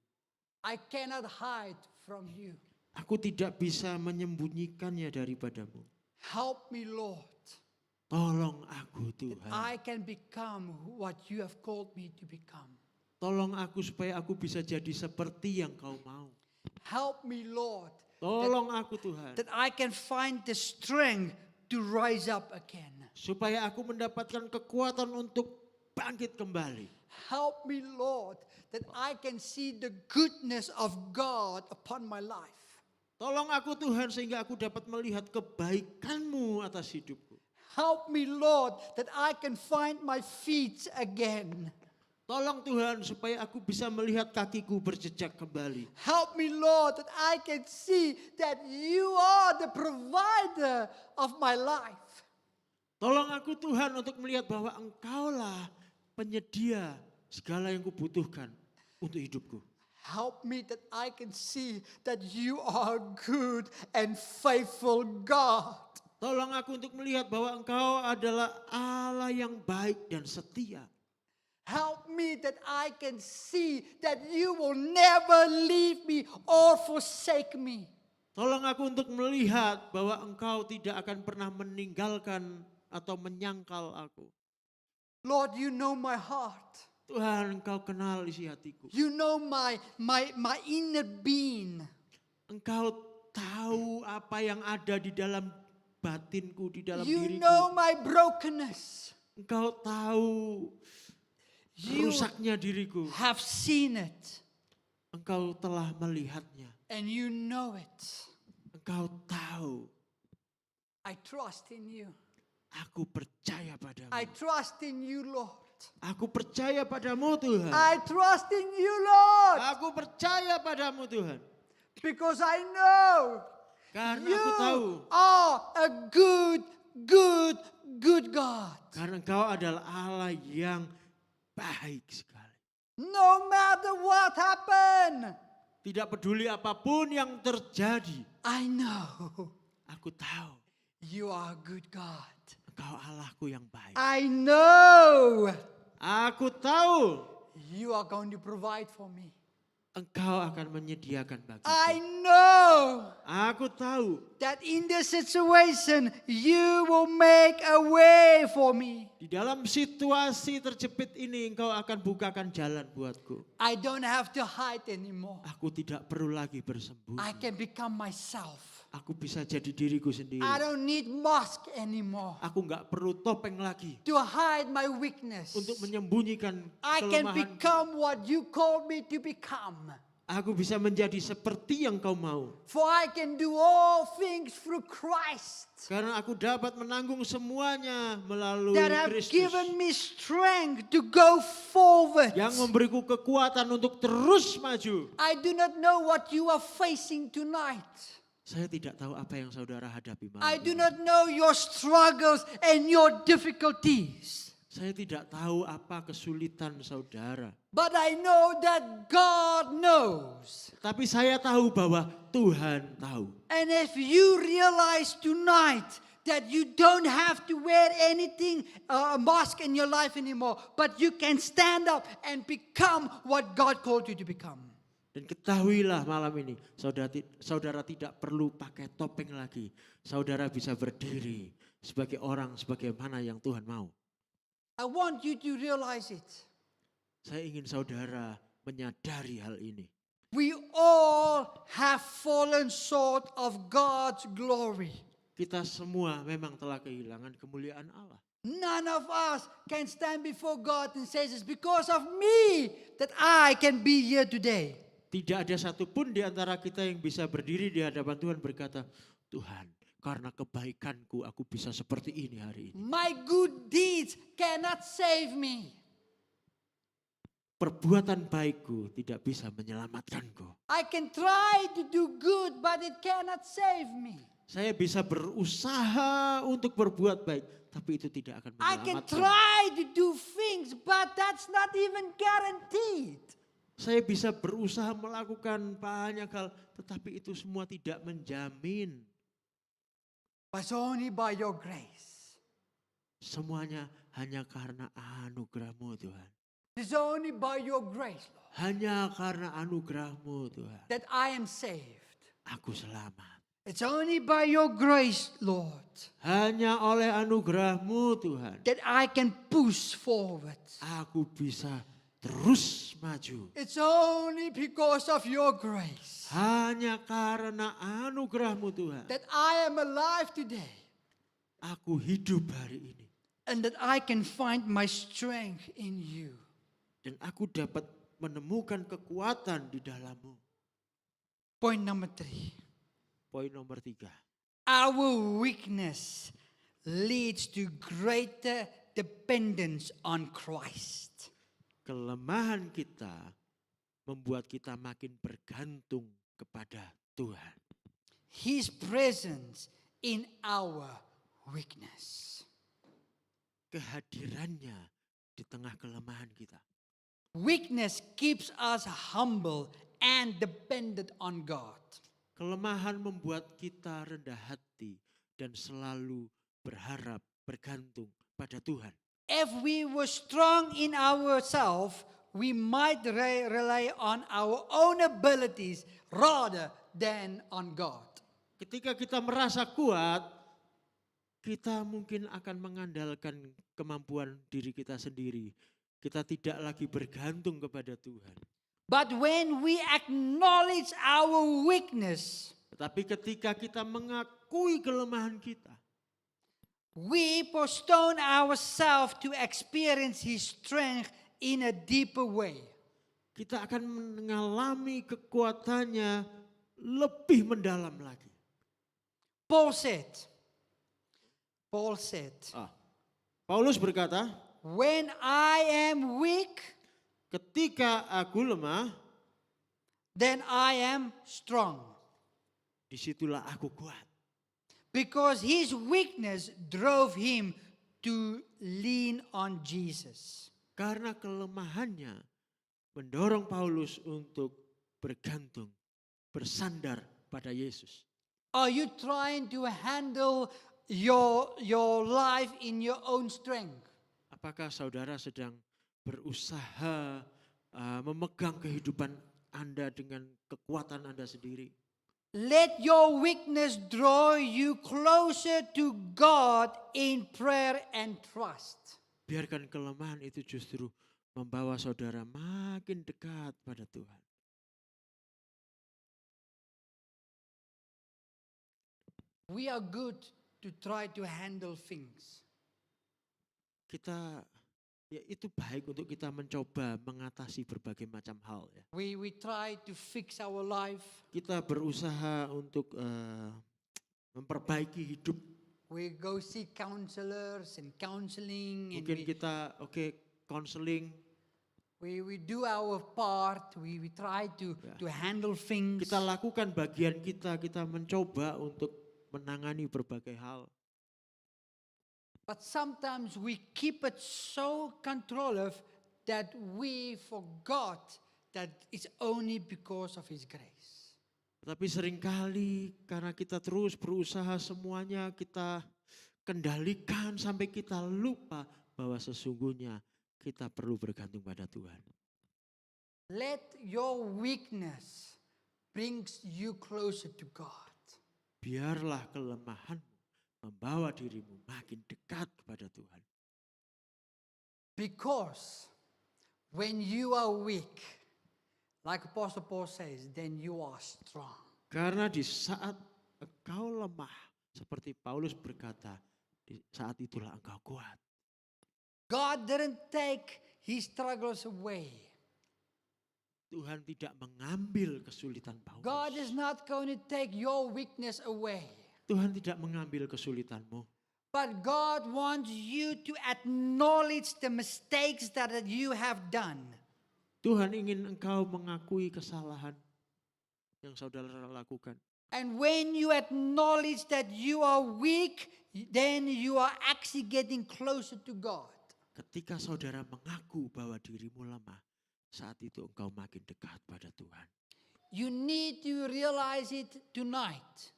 I cannot hide from you.
Aku tidak bisa menyembunyikannya daripadamu.
Help me, Lord.
Tolong aku Tuhan.
I can become what you have called me to become.
Tolong aku supaya aku bisa jadi seperti yang Kau mau.
Help me, Lord,
Tolong aku Tuhan.
that I can find the strength to rise up again.
Supaya aku mendapatkan kekuatan untuk bangkit kembali.
Help me, Lord, that I can see the goodness of God upon my life.
Tolong aku Tuhan sehingga aku dapat melihat kebaikan-Mu atas hidupku.
Help me, Lord, that I can find my feet again.
Tolong Tuhan supaya aku bisa melihat kakiku berjejak kembali.
Help me, Lord, that I can see that you are the provider of my life.
Tolong aku Tuhan untuk melihat bahwa Engkaulah penyedia segala yang kubutuhkan untuk hidupku.
Help me that I can see that you are good and faithful God.
Tolong aku untuk melihat bahwa Engkau adalah Allah yang baik dan setia.
Help me that I can see that you will never leave me or forsake me.
Tolong aku untuk melihat bahwa Engkau tidak akan pernah meninggalkan atau menyangkal aku.
Lord, you know my heart.
Tuhan, Engkau kenal isi hatiku.
You know my inner being.
Engkau tahu apa yang ada di dalam batinku, di dalam
You
diriku.
know my brokenness.
Engkau tahu
You
rusaknya diriku.
have seen it
Engkau telah melihatnya.
and you know it.
Engkau tahu.
I trust in you.
Aku percaya padamu.
I trust in you, Lord.
Aku percaya padamu Tuhan.
I trust in you, Lord.
Aku percaya padamu Tuhan.
Because I know
Karena
you
aku tahu.
are a good God.
Karena Engkau adalah Allah yang baik sekali.
No matter what happened,
Tidak peduli apapun yang terjadi.
I know
Aku tahu
you are a good God.
Engkau Allahku yang baik.
I know
Aku tahu
you are going to provide for me.
Engkau akan menyediakan bagiku.
I know
Aku tahu
that in this situation you will make a way for me.
di dalam situasi terjepit ini Engkau akan bukakan jalan buatku.
I don't have to hide anymore.
Aku tidak perlu lagi bersembunyi.
I can become myself.
Aku bisa jadi diriku sendiri.
I don't need mask anymore
Aku nggak perlu topeng lagi
to hide my weakness.
untuk menyembunyikan
I can
kelemahan.
become what you called me to become.
Aku bisa menjadi seperti yang kau mau.
For I can do all things through Christ
Karena aku dapat menanggung semuanya melalui
that have
Kristus.
given me strength to go forward.
Yang memberiku kekuatan untuk terus maju.
I do not know what you are facing tonight.
Saya tidak tahu apa yang saudara hadapi malam
I do
ini.
not know your struggles and your difficulties.
Saya tidak tahu apa kesulitan saudara.
But I know that God knows.
Tapi saya tahu bahwa Tuhan tahu.
And if you realize tonight that you don't have to wear anything, a mask in your life anymore, but you can stand up and become what God called you to become.
Dan ketahuilah malam ini, saudara tidak perlu pakai topeng lagi. Saudara bisa berdiri sebagai orang sebagaimana yang Tuhan mau.
I want you to realize it.
Saya ingin saudara menyadari hal ini.
We all have fallen short of God's glory.
Kita semua memang telah kehilangan kemuliaan Allah.
None of us can stand before God and say it's because of me that I can be here today.
Tidak ada satupun di antara kita yang bisa berdiri di hadapan Tuhan berkata, Tuhan, karena kebaikanku aku bisa seperti ini hari ini.
My good deeds cannot save me.
Perbuatan baikku tidak bisa menyelamatkanku.
I can try to do good, but it cannot save me.
Saya bisa berusaha untuk berbuat baik, tapi itu tidak akan
I can
menyelamatkan.
try to do things, but that's not even guaranteed.
Saya bisa berusaha melakukan banyak hal, tetapi itu semua tidak menjamin.
But it's only by your grace.
Semuanya hanya karena anugerah-Mu Tuhan.
It's only by your grace, Lord,
Hanya karena anugerah-Mu Tuhan.
that I am saved.
Aku selamat.
It's only by your grace, Lord,
Hanya oleh anugerah-Mu Tuhan.
that I can push forward.
Aku bisa terus maju.
It's only because of your grace
Hanya karena anugerah-Mu Tuhan.
that I am alive today
Aku hidup hari ini.
and that I can find my strength in you.
Dan aku dapat menemukan kekuatan di dalam-Mu.
Point number 3.
Poin nomor 3.
Our weakness leads to greater dependence on Christ.
Kelemahan kita membuat kita makin bergantung kepada Tuhan.
His presence in our weakness.
Kehadirannya di tengah kelemahan kita.
Weakness keeps us humble and dependent on God.
Kelemahan membuat kita rendah hati dan selalu berharap bergantung pada Tuhan.
If we were strong in ourselves, we might rely on our own abilities rather than on God.
Ketika kita merasa kuat, kita mungkin akan mengandalkan kemampuan diri kita sendiri. Kita tidak lagi bergantung kepada Tuhan.
But when we acknowledge our weakness,
Tetapi ketika kita mengakui kelemahan kita,
we postpone ourselves to experience His strength in a deeper way.
kita akan mengalami kekuatannya lebih mendalam lagi.
Paul said,
Paulus berkata,
when I am weak,
ketika aku lemah,
then I am strong.
disitulah aku kuat.
Because his weakness drove him to lean on Jesus.
Karena kelemahannya mendorong Paulus untuk bergantung, bersandar pada Yesus.
Are you trying to handle your life in your own strength?
Apakah saudara sedang berusaha memegang kehidupan Anda dengan kekuatan Anda sendiri?
Let your weakness draw you closer to God in prayer and trust.
Biarkan kelemahan itu justru membawa saudara makin dekat pada Tuhan.
We are good to try to handle things.
Kita Ya itu baik untuk kita mencoba mengatasi berbagai macam hal ya.
We try to fix our life.
Kita berusaha untuk memperbaiki hidup.
We go see counselors and counseling, and
Mungkin kita counseling.
we do our part. We try to handle things.
Kita lakukan bagian kita mencoba untuk menangani berbagai hal.
But sometimes we keep it so controlled that we forgot that it's only because of His grace.
Tapi seringkali karena kita terus berusaha semuanya kita kendalikan sampai kita lupa bahwa sesungguhnya kita perlu bergantung pada Tuhan.
Let your weakness brings you closer to God.
Biarlah kelemahanmu membawa dirimu makin dekat kepada Tuhan.
Because when you are weak, like Apostle Paul says, then you are strong.
Karena di saat engkau lemah, seperti Paulus berkata, di saat itulah engkau kuat.
God didn't take His struggles away.
Tuhan tidak mengambil kesulitan Paulus.
God is not going to take your weakness away.
Tuhan tidak mengambil kesulitanmu.
But God wants you to acknowledge the mistakes that you have done.
Tuhan ingin engkau mengakui kesalahan yang saudara lakukan.
And when you acknowledge that you are weak, then you are actually getting closer to God.
Ketika saudara mengaku bahwa dirimu lemah, saat itu engkau makin dekat pada Tuhan.
You need to realize it tonight.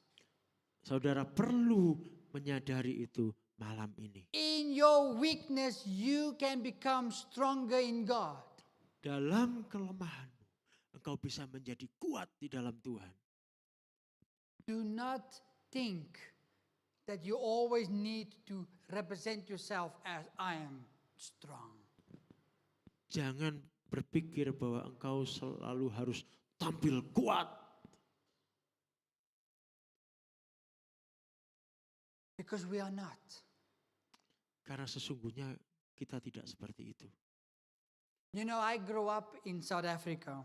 Saudara perlu menyadari itu malam ini.
In your weakness, you can become stronger in God.
Dalam kelemahanmu, engkau bisa menjadi kuat di dalam Tuhan.
Do not think that you always need to represent yourself as I am strong.
Jangan berpikir bahwa engkau selalu harus tampil kuat.
Because we are not.
Karena sesungguhnya kita tidak seperti itu.
You know, I grew up in South Africa.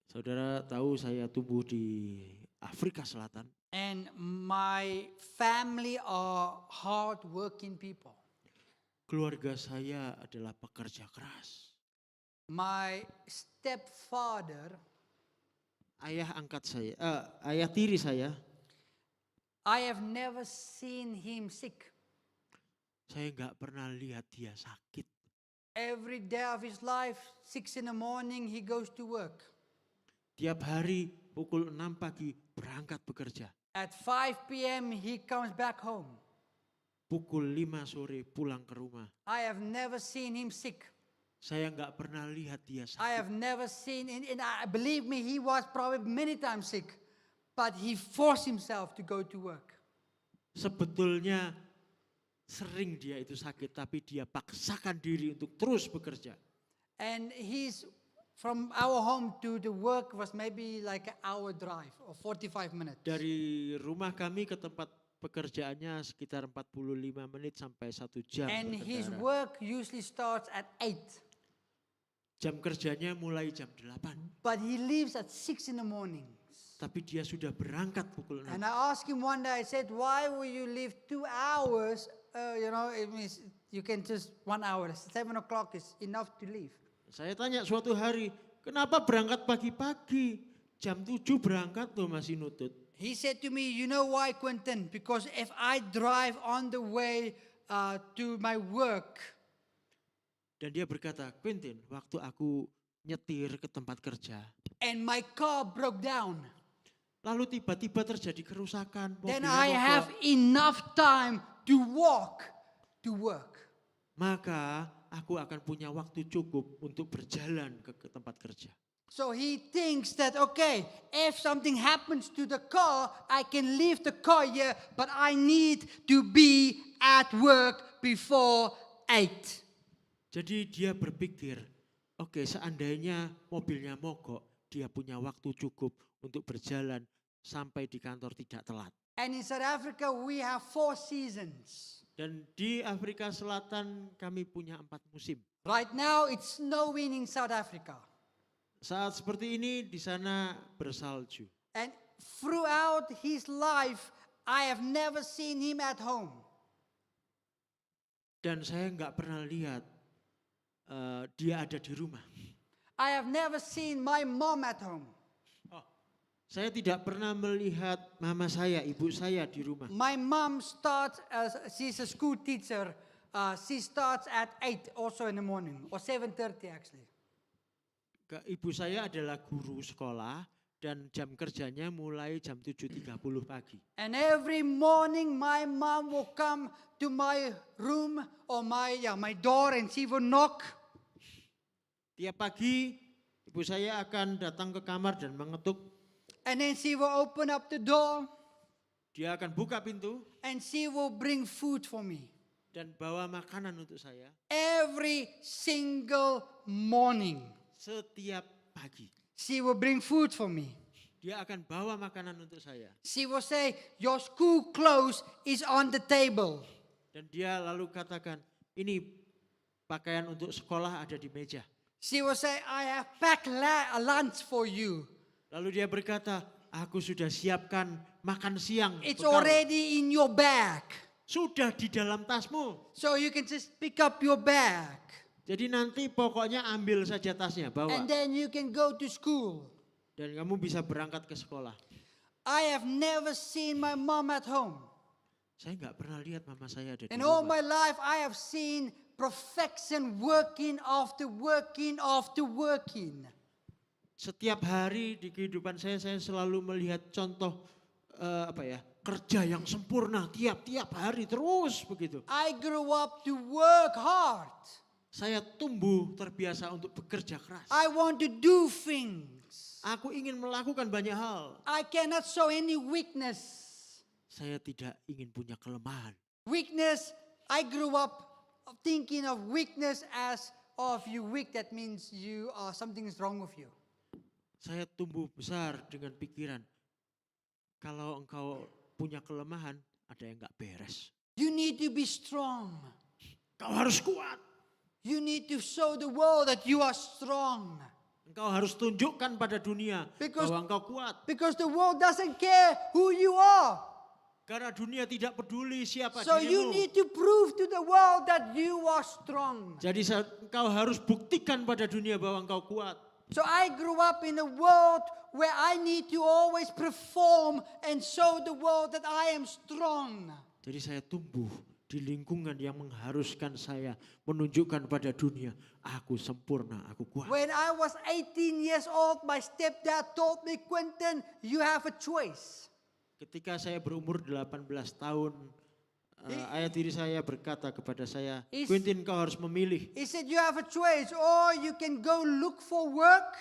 Saudara tahu saya tumbuh di Afrika Selatan.
And my family are hard-working people.
Keluarga saya adalah pekerja keras.
My stepfather,
Ayah angkat saya, ayah tiri saya,
I have never seen him sick.
saya nggak pernah lihat dia sakit.
Every day of his life, 6 in the morning, he goes to work.
Tiap hari pukul 6 pagi berangkat bekerja.
At 5 p.m., he comes back home.
Pukul 5 sore pulang ke rumah.
I have never seen him sick.
Saya nggak pernah lihat dia sakit.
I have never seen, and believe me, he was probably many times sick. But he forced himself to go to work.
Sebetulnya sering dia itu sakit, tapi dia paksakan diri untuk terus bekerja.
And he's from our home to the work was maybe like an hour drive or 45 minutes.
Dari rumah kami ke tempat pekerjaannya sekitar 45 menit sampai 1 jam.
And his
berkendara.
work usually starts at 8.
Jam kerjanya mulai jam 8.
But he leaves at 6 in the morning.
Tapi dia sudah berangkat pukul 6.
And I asked him one day, I said, why will you leave 2 hours? It means you can just 1 hour. 7 o'clock is enough to leave.
Saya tanya suatu hari, kenapa berangkat pagi-pagi? Jam 7 berangkat tuh masih nutut.
He said to me, you know why, Quentin? Because if I drive on the way to my work,
Dan dia berkata, Quentin, waktu aku nyetir ke tempat kerja,
and my car broke down,
lalu tiba-tiba terjadi kerusakan,
then
mobilnya
I
mogok,
have enough time to walk to work.
maka aku akan punya waktu cukup untuk berjalan ke tempat kerja.
So he thinks that, okay, if something happens to the car, I can leave the car here, but I need to be at work before 8.
Jadi dia berpikir, oke, seandainya mobilnya mogok, dia punya waktu cukup untuk berjalan sampai di kantor tidak telat.
And in South Africa, we have 4 seasons.
Dan di Afrika Selatan kami punya 4 musim.
Right now it's snowing in South Africa.
Saat seperti ini di sana bersalju.
And throughout his life, I have never seen him at home.
Dan saya nggak pernah lihat dia ada di rumah.
I have never seen my mom at home.
Saya tidak pernah melihat mama saya, ibu saya di rumah.
My mom starts she's a school teacher. She starts at 8 also in the morning, or 7:30 actually.
Ibu saya adalah guru sekolah dan jam kerjanya mulai jam 7.30 pagi.
And every morning my mom will come to my room or my door and she will knock.
Tiap pagi ibu saya akan datang ke kamar dan mengetuk.
And then she will open up the door
Dia akan buka pintu
and she will bring food for me.
dan bawa makanan untuk saya
Every single morning
setiap pagi.
she will bring food for me.
Dia akan bawa makanan untuk saya.
She will say, your school clothes is on the table.
Dan dia lalu katakan, ini pakaian untuk sekolah ada di meja.
She will say, I have packed lunch for you.
Lalu dia berkata, aku sudah siapkan makan siang.
It's
bekal.
already in your bag.
Sudah di dalam tasmu.
So you can just pick up your bag.
Jadi nanti pokoknya ambil saja tasnya, bawa.
And then you can go to school.
Dan kamu bisa berangkat ke sekolah.
I have never seen my mom at home.
Saya nggak pernah lihat mama saya ada di
In all
rumah.
my life, I have seen perfection working after working after working.
Setiap hari di kehidupan saya selalu melihat contoh kerja yang sempurna tiap-tiap hari terus begitu.
I grew up to work hard.
Saya tumbuh terbiasa untuk bekerja keras.
I want to do things.
Aku ingin melakukan banyak hal.
I cannot show any weakness.
Saya tidak ingin punya kelemahan.
Weakness, I grew up thinking of weakness as, if you weak, that means something is wrong with you.
Saya tumbuh besar dengan pikiran, kalau engkau punya kelemahan, ada yang gak beres.
You need to be strong.
Kau harus kuat.
You need to show the world that you are strong.
Engkau harus tunjukkan pada dunia bahwa engkau kuat.
Because the world doesn't care who you are.
Karena dunia tidak peduli siapa
So you
dirimu.
need to prove to the world that you are strong.
Jadi engkau harus buktikan pada dunia bahwa engkau kuat.
So I grew up in a world where I need to always perform and show the world that I am strong.
Jadi saya tumbuh di lingkungan yang mengharuskan saya menunjukkan pada dunia, aku sempurna, aku kuat.
When I was 18 years old, my stepdad told me, Quentin, you have a choice.
Ketika saya berumur 18 tahun, ayah tiri saya berkata kepada saya, Quentin, kau harus memilih.
He said, you have a choice, or you can go look for work.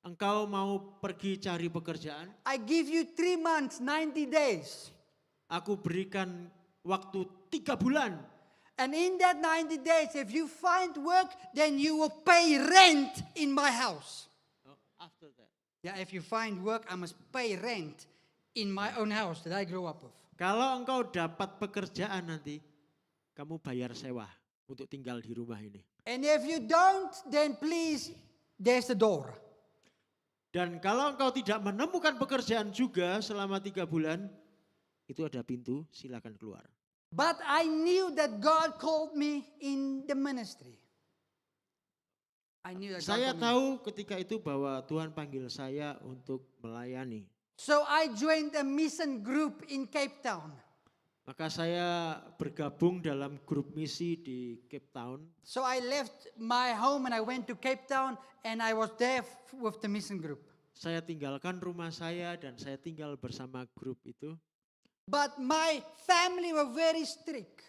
Engkau mau pergi cari pekerjaan?
I give you 3 months, 90 days.
Aku berikan waktu 3 bulan.
And in that 90 days, if you find work, then you will pay rent in my house.
After that.
Yeah, if you find work, I must pay rent in my own house that I grew up with.
Kalau engkau dapat pekerjaan nanti, kamu bayar sewa untuk tinggal di rumah ini.
And if you don't, then please, there's the door.
Dan kalau engkau tidak menemukan pekerjaan juga selama 3 bulan, itu ada pintu, silakan keluar.
But I knew that God called me in the ministry. I knew that God
Saya
called me.
tahu ketika itu bahwa Tuhan panggil saya untuk melayani.
So I joined a mission group in Cape Town.
Maka saya bergabung dalam grup misi di Cape Town.
So I left my home and I went to Cape Town and I was there with the mission group.
Saya tinggalkan rumah saya dan saya tinggal bersama grup itu.
But my family were very strict.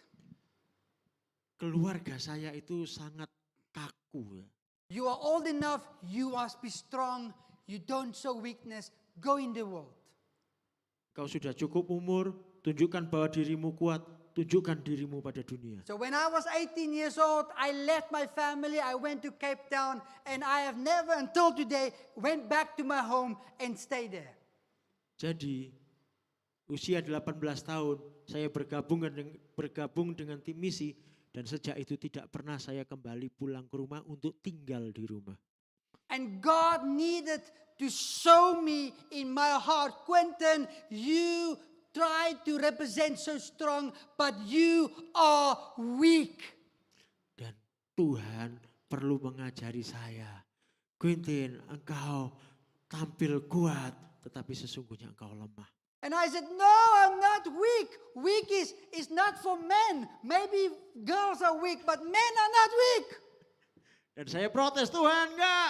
Keluarga saya itu sangat kaku.
You are old enough, you must be strong, you don't show weakness, go in the world.
Kau sudah cukup umur, tunjukkan bahwa dirimu kuat, tunjukkan dirimu pada dunia.
So when I was 18 years old, I left my family, I went to Cape Town, and I have never until today went back to my home and stayed there.
Jadi Usia 18 tahun saya bergabung dengan tim misi dan sejak itu tidak pernah saya kembali pulang ke rumah untuk tinggal di rumah.
And God needed to show me in my heart, Quentin, you try to represent so strong, but you are weak.
Dan Tuhan perlu mengajari saya, Quentin, engkau tampil kuat, tetapi sesungguhnya engkau lemah.
And I said, no, I'm not weak. Weak is not for men. Maybe girls are weak, but men are not weak.
Dan saya protes, Tuhan enggak,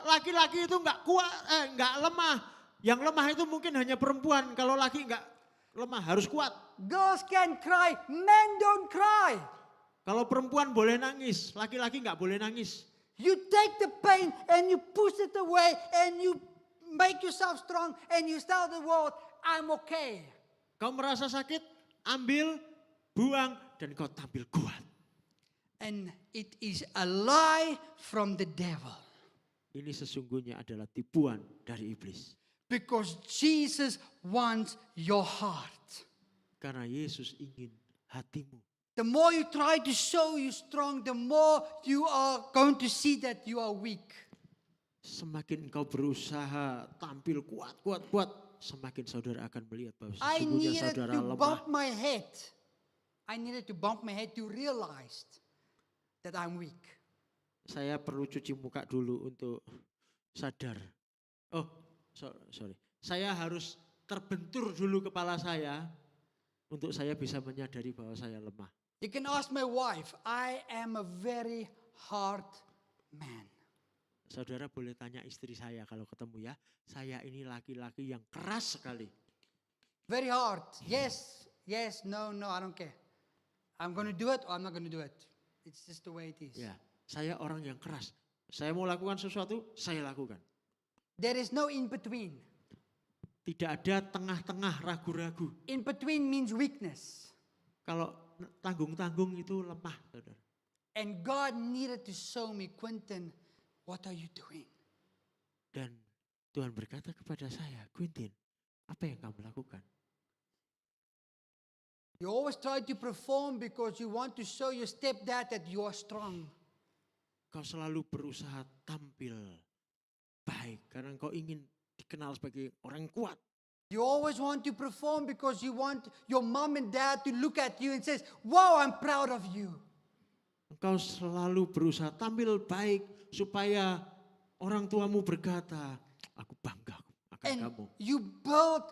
laki-laki itu enggak kuat, enggak lemah. Yang lemah itu mungkin hanya perempuan, kalau laki enggak lemah, harus kuat.
Girls can cry, men don't cry.
Kalau perempuan boleh nangis, laki-laki enggak boleh nangis.
You take the pain and you push it away and you make yourself strong and you tell the world, I'm okay.
Kau merasa sakit, ambil, buang, dan kau tampil kuat.
And it is a lie from the devil.
Ini sesungguhnya adalah tipuan dari iblis.
Because Jesus wants your heart.
Karena Yesus ingin hatimu.
The more you try to show you strong, the more you are going to see that you are weak.
Semakin engkau berusaha tampil kuat, semakin saudara akan melihat bahwa
I
sesungguhnya
needed
saudara
to
lemah.
bump my head. I needed to bump my head to realize that I'm weak.
Saya perlu cuci muka dulu untuk sadar. Oh, sorry. Saya harus terbentur dulu kepala saya untuk saya bisa menyadari bahwa saya lemah.
You can ask my wife. I am a very hard man.
Saudara boleh tanya istri saya kalau ketemu ya. Saya ini laki-laki yang keras sekali.
Very hard. Yes, no, I don't care. I'm going to do it or I'm not going to do it. It's just the way it is.
Ya, saya orang yang keras. Saya mau lakukan sesuatu, saya lakukan.
There is no in between.
Tidak ada tengah-tengah ragu-ragu.
In between means weakness.
Kalau tanggung-tanggung itu lemah, saudara.
And God needed to show me, Quentin, what are you doing?
Dan Tuhan berkata kepada saya, Quentin, apa yang kamu lakukan?
You always try to perform because you want to show your stepdad that you are strong.
Kau selalu berusaha tampil baik karena kau ingin dikenal sebagai orang kuat.
You always want to perform because you want your mom and dad to look at you and says, wow, I'm proud of you.
Engkau selalu berusaha tampil baik supaya orang tuamu berkata, aku bangga akan
And
kamu.
you build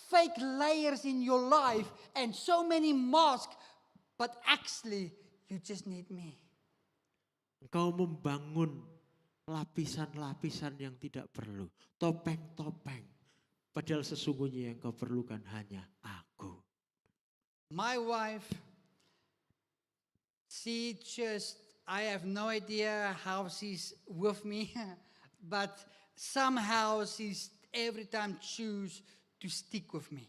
fake layers in your life and so many masks, but actually you just need me.
Engkau membangun lapisan-lapisan yang tidak perlu. Topeng-topeng. Padahal sesungguhnya yang kau perlukan hanya aku.
My wife, I have no idea how she's with me, but somehow she's every time choose to stick with me.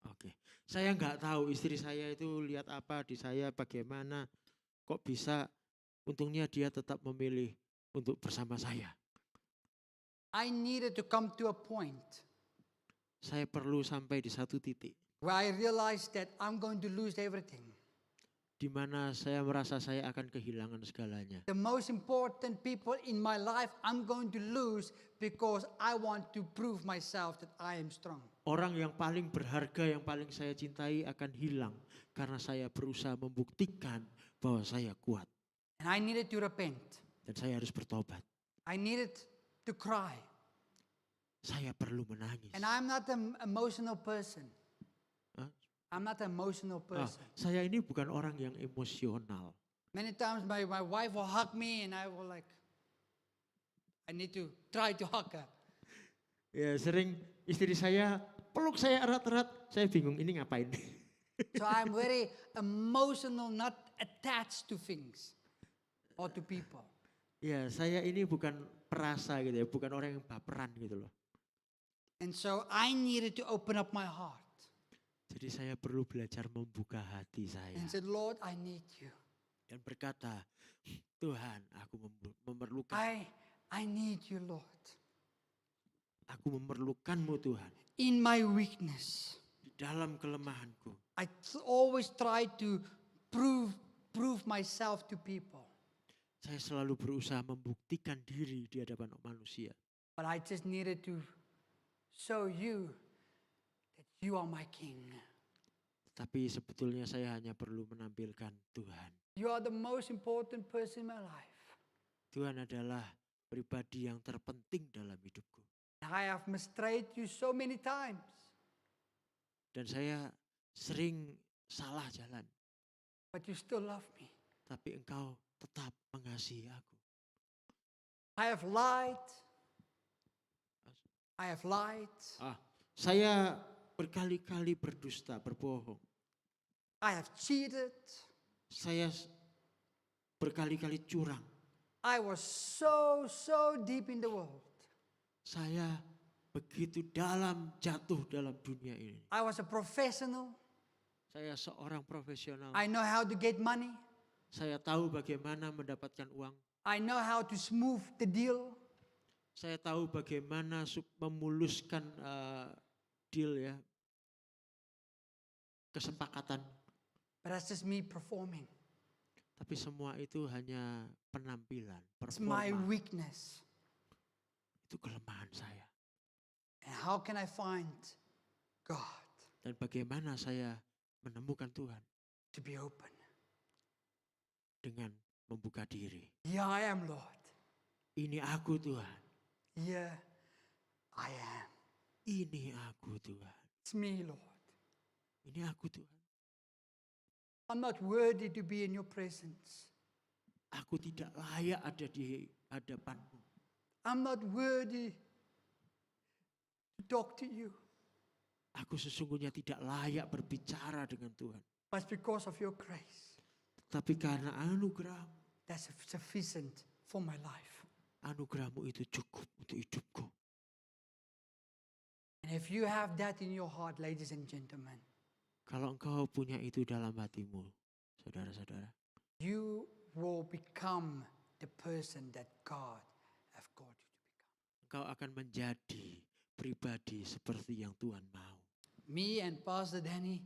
Oke. Saya nggak tahu istri saya itu lihat apa di saya, bagaimana. Kok bisa, untungnya dia tetap memilih untuk bersama saya.
I needed to come to a point
Saya perlu sampai di satu titik
where I realized that I'm going to lose everything.
di mana saya merasa saya akan kehilangan segalanya.
The most important people in my life I'm going to lose because I want to prove myself that I am strong.
Orang yang paling berharga, yang paling saya cintai akan hilang karena saya berusaha membuktikan bahwa saya kuat.
And I needed to repent.
Dan saya harus bertobat.
I needed to cry.
Saya perlu menangis.
And I'm not an emotional person.
Hah?
I'm not an emotional person.
Saya ini bukan orang yang emosional.
Many times my wife will hug me and I will I need to try to hug her.
Ya, sering istri saya peluk saya erat-erat, saya bingung ini ngapain.
So I'm very emotional, not attached to things or to people.
Ya, saya ini bukan perasa gitu ya, bukan orang yang baperan gitu loh.
And so I needed to open up my heart
Jadi saya perlu belajar membuka hati saya.
and said, Lord, I need you.
Dan berkata, Tuhan, aku memerlukan.
I need you, Lord.
Aku memerlukanmu Tuhan.
In my weakness,
Di dalam kelemahanku.
I always try to prove myself to people.
Saya selalu berusaha membuktikan diri di hadapan manusia.
But I just needed to show you that you are my king.
Tapi sebetulnya saya hanya perlu menampilkan Tuhan.
You are the most important person in my life.
Tuhan adalah pribadi yang terpenting dalam hidupku.
I have mistrayed you so many times.
Dan saya sering salah jalan.
But you still love me.
Tapi engkau tetap mengasihi aku.
I have lied. I have lied.
Saya berkali-kali berdusta, berbohong.
I have cheated.
Saya berkali-kali curang.
I was so deep in the world.
Saya begitu jatuh dalam dunia ini.
I was a professional.
Saya seorang profesional.
I know how to get money.
Saya tahu bagaimana mendapatkan uang.
I know how to smooth the deal.
Saya tahu bagaimana memuluskan deal ya. Kesepakatan.
But that's just me performing.
Tapi semua itu hanya penampilan,
It's my
performa.
weakness.
Itu kelemahan saya.
And how can I find God
Dan bagaimana saya menemukan Tuhan
to be open?
dengan membuka diri.
Here I am, Lord.
Ini aku Tuhan.
Here I am.
Ini aku Tuhan.
It's me, Lord.
Ini aku Tuhan.
I'm not worthy to be in your presence.
Aku tidak layak ada di hadapanmu.
I'm not worthy to talk to you.
Aku sesungguhnya tidak layak berbicara dengan Tuhan.
But it's because of your grace.
Tapi karena anugerahmu,
That's sufficient for my life.
anugerahmu itu cukup untuk hidupku.
And if you have that in your heart, ladies and gentlemen,
Kalau engkau punya itu dalam hatimu, saudara-saudara,
you will become the person that God have called you to become.
engkau akan menjadi pribadi seperti yang Tuhan mau.
Me and Pastor Danny,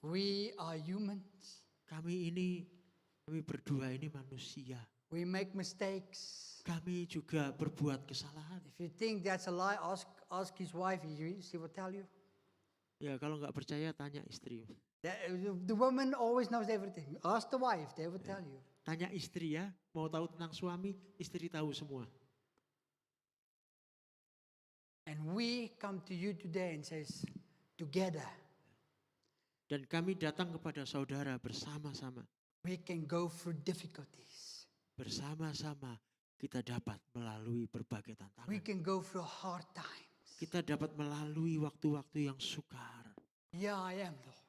we are humans.
Kami berdua ini manusia.
We make mistakes.
Kami juga berbuat kesalahan.
If you think that's a lie, ask his wife. She will tell you.
Ya kalau nggak percaya tanya istri.
The woman always knows everything. Ask the wife, they will tell you.
Tanya istri ya, mau tahu tentang suami, istri tahu semua.
And we come to you today and says, together,
Dan kami datang kepada saudara bersama-sama.
we can go through difficulties.
Bersama-sama kita dapat melalui berbagai
We
tantangan.
can go through hard times.
Kita dapat melalui waktu-waktu yang sukar.
Yeah, I am, Lord.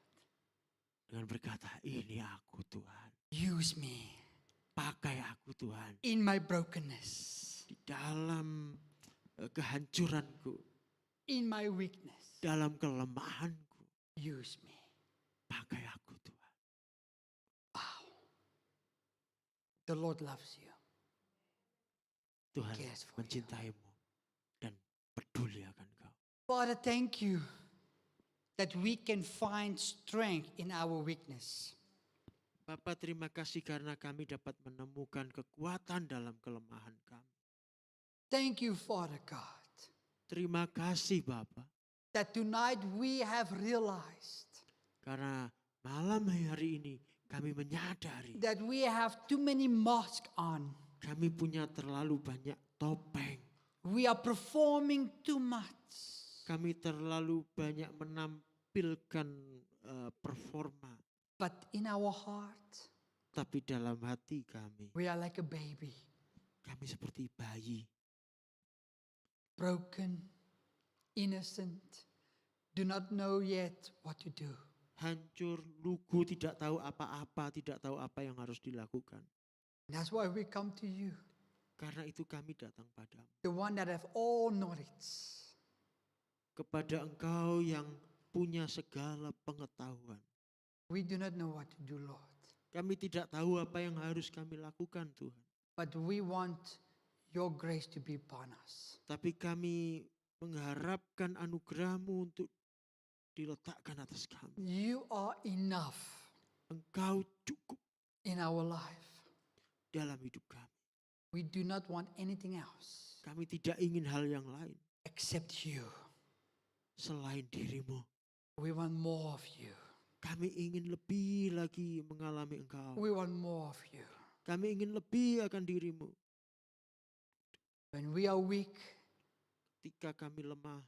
Dengan berkata, ini aku Tuhan.
Use me
Pakai aku Tuhan.
in my brokenness,
Di dalam kehancuranku.
in my weakness.
Dalam kelemahanku.
Use me.
Pakai aku Tuhan.
Wow. The Lord loves you.
Tuhan
Cares for you.
mencintaimu. Dan peduli akan kau.
Father, thank you that we can find strength in our weakness.
Bapa, terima kasih karena kami dapat menemukan kekuatan dalam kelemahan kami.
Thank you, Father God,
Terima kasih Bapa.
that tonight we have realized
Karena malam hari ini kami menyadari.
that we have too many masks on.
Kami punya terlalu banyak topeng.
We are performing too much.
Kami terlalu banyak menampilkan performa.
But in our heart,
Tapi dalam hati kami,
we are like a baby,
kami seperti bayi.
broken, innocent, do not know yet what to do.
Hancur, lugu, tidak tahu apa-apa, tidak tahu apa yang harus dilakukan.
That's why we come to you,
Karena itu kami datang padamu.
the one that have all knowledge.
Kepada engkau yang punya segala pengetahuan.
We do not know what to do, Lord,
Kami tidak tahu apa yang harus kami lakukan Tuhan.
but we want your grace to be upon us.
Tapi kami mengharapkan anugerah-Mu untuk diletakkan atas kami.
You are enough
Engkau cukup
in our life.
dalam hidup kami.
We do not want anything else
Kami tidak ingin hal yang lain
except you.
selain diri-Mu.
We want more of you.
Kami ingin lebih lagi mengalami Engkau.
We want more of you.
Kami ingin lebih akan diri-Mu.
When we are weak,
Ketika kami lemah,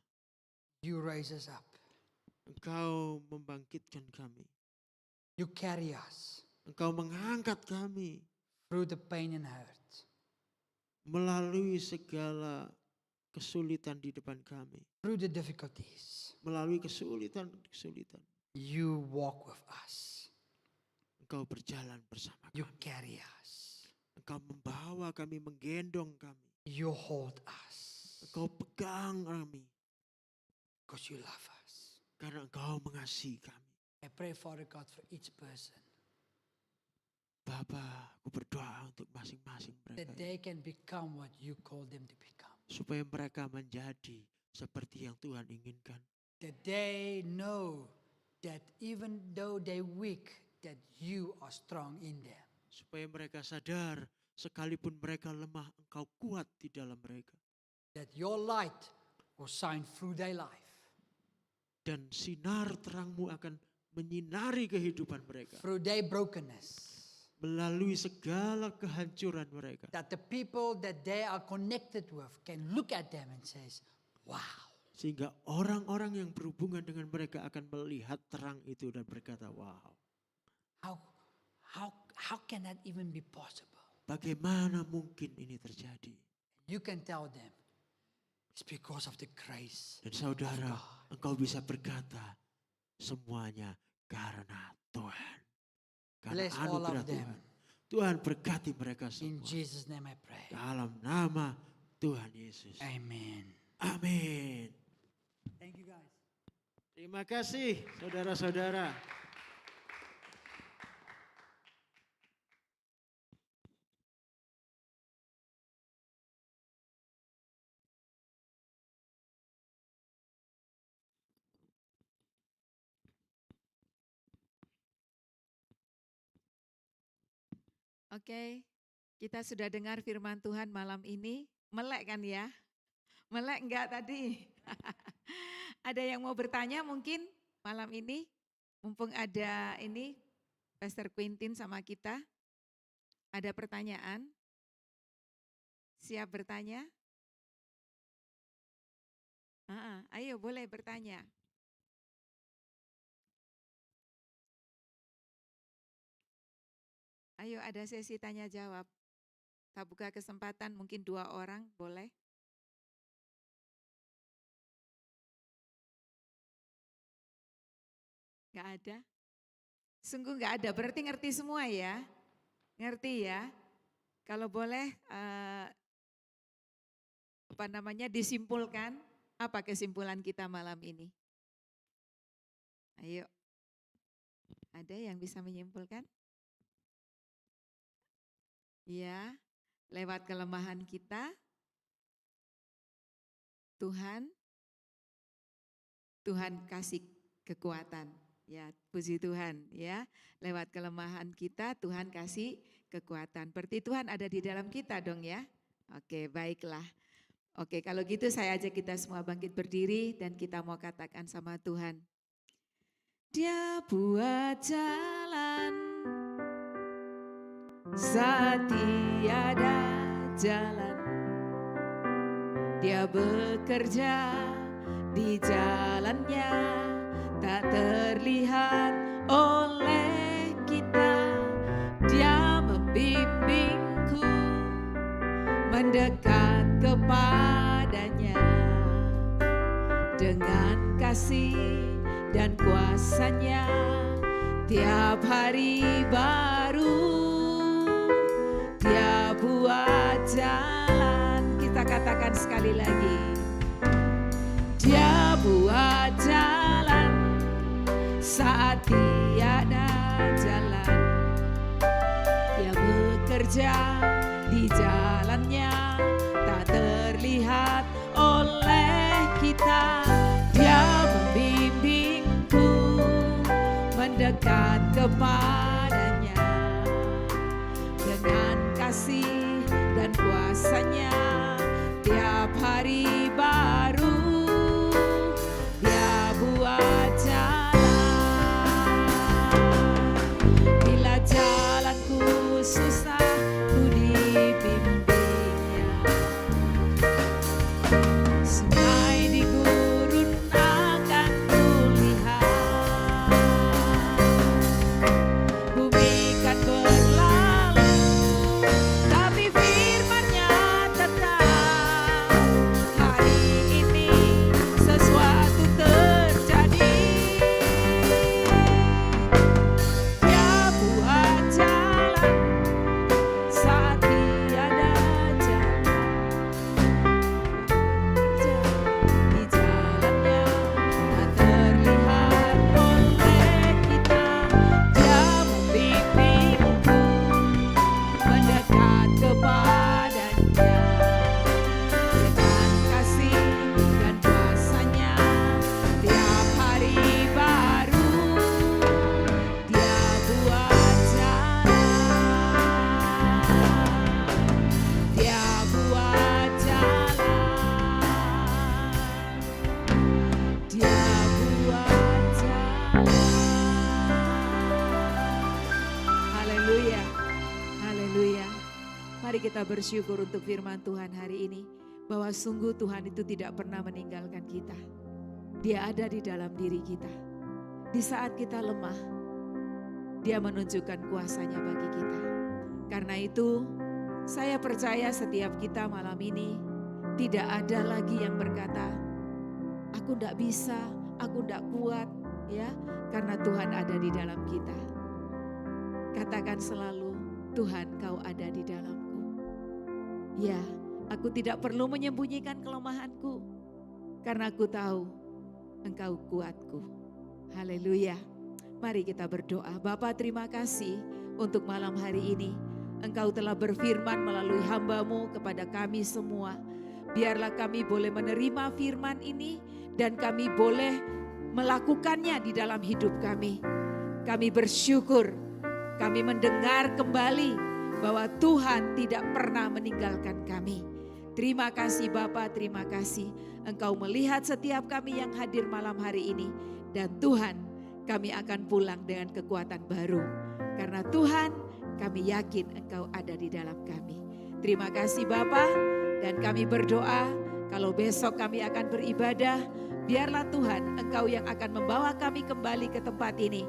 you raise us up.
Engkau membangkitkan kami.
You carry us
Engkau mengangkat kami
through the pain and hurt.
melalui segala kesulitan di depan kami.
Through the difficulties.
Melalui kesulitan-kesulitan.
You walk with us.
Engkau berjalan bersama
You
kami.
carry us.
Engkau membawa kami, menggendong kami.
You hold us.
Engkau pegang kami.
Because you love us.
Karena Engkau mengasihi kami.
I pray, Father God, for each person
Bapa, aku berdoa untuk masing-masing
that
mereka.
they can become what you call them to become.
Supaya mereka menjadi seperti yang Tuhan inginkan.
That they know that even though they're weak, that you are strong in them.
Supaya mereka sadar, sekalipun mereka lemah, Engkau kuat di dalam mereka.
That your light will shine through their life.
Dan sinar terang-Mu akan menyinari kehidupan mereka.
Through their brokenness.
Melalui segala kehancuran mereka.
That the people that they are connected with can look at them and says, wow.
Sehingga orang-orang yang berhubungan dengan mereka akan melihat terang itu dan berkata, wow.
How can that even be possible?
Bagaimana mungkin ini terjadi?
You can tell them, it's because of the grace.
Dan saudara, engkau bisa berkata, semuanya karena Tuhan. Karena
Bless all
anugerah
of them.
Tuhan. Tuhan berkati mereka
In
semua.
Jesus' name I pray.
Dalam nama Tuhan Yesus.
Amen.
Amin.
Thank you guys.
Terima kasih saudara-saudara.
Oke, kita sudah dengar firman Tuhan malam ini. Melek kan ya? Melek enggak tadi? Ada yang mau bertanya mungkin malam ini? Mumpung ada ini Pastor Quintin sama kita. Ada pertanyaan? Siap bertanya? Ayo boleh bertanya. Ayo ada sesi tanya jawab. Kita buka kesempatan mungkin 2 orang boleh. Enggak ada? Sungguh enggak ada, berarti ngerti semua ya? Ngerti ya? Kalau boleh disimpulkan, apa kesimpulan kita malam ini? Ayo, ada yang bisa menyimpulkan? Ya, lewat kelemahan kita, Tuhan kasih kekuatan. Ya, puji Tuhan ya. Lewat kelemahan kita Tuhan kasih kekuatan. Berarti Tuhan ada di dalam kita dong ya. Oke, baiklah. Oke, kalau gitu saya ajak kita semua bangkit berdiri dan kita mau katakan sama Tuhan. Dia buat jalan saat tiada jalan. Dia bekerja di jalannya, tak terlihat oleh kita. Dia membimbingku mendekat kepadanya dengan kasih dan kuasanya. Tiap hari baru Dia buat jalan. Kita katakan sekali lagi. Dia buat jalan saat tiada jalan. Dia bekerja di jalannya, tak terlihat oleh kita. nyata, Dia membimbingku mendekat kepadanya dengan kasih dan kuasa-Nya. Tiap hari baru Dia buat jalan. Bila jalanku susah, ku dibimbingnya. Sungai di gurun akan kulihat, bumi kan berlalu, tapi firman-Nya tetap. Hari ini sesuatu terjadi. Dia buat jalan saat tiada jalan. Di jalannya tak terlihat oleh kita. Dia membimbingku mendekat kepadanya dengan kasih dan kuasa-Nya. Tiap hari baru Dia buat jalan. Dia buat jalan. Dia buat jalan. Haleluya. Haleluya. Mari kita bersyukur untuk firman Tuhan hari ini, bahwa sungguh Tuhan itu tidak pernah meninggalkan kita. Dia ada di dalam diri kita. Di saat kita lemah, Dia menunjukkan kuasa-Nya bagi kita. Karena itu, saya percaya setiap kita malam ini tidak ada lagi yang berkata, aku tidak bisa, aku tidak kuat, ya, karena Tuhan ada di dalam kita. Katakan selalu, Tuhan, Kau ada di dalamku. Ya, aku tidak perlu menyembunyikan kelemahanku, karena aku tahu Engkau kuatku. Haleluya. Mari kita berdoa. Bapa, terima kasih untuk malam hari ini. Engkau telah berfirman melalui hamba-Mu kepada kami semua. Biarlah kami boleh menerima firman ini dan kami boleh melakukannya di dalam hidup kami. Kami bersyukur, kami mendengar kembali bahwa Tuhan tidak pernah meninggalkan kami. Terima kasih Bapa, terima kasih. Engkau melihat setiap kami yang hadir malam hari ini. Dan Tuhan, kami akan pulang dengan kekuatan baru. Karena Tuhan, kami yakin Engkau ada di dalam kami. Terima kasih Bapa, dan kami berdoa kalau besok kami akan beribadah, biarlah Tuhan Engkau yang akan membawa kami kembali ke tempat ini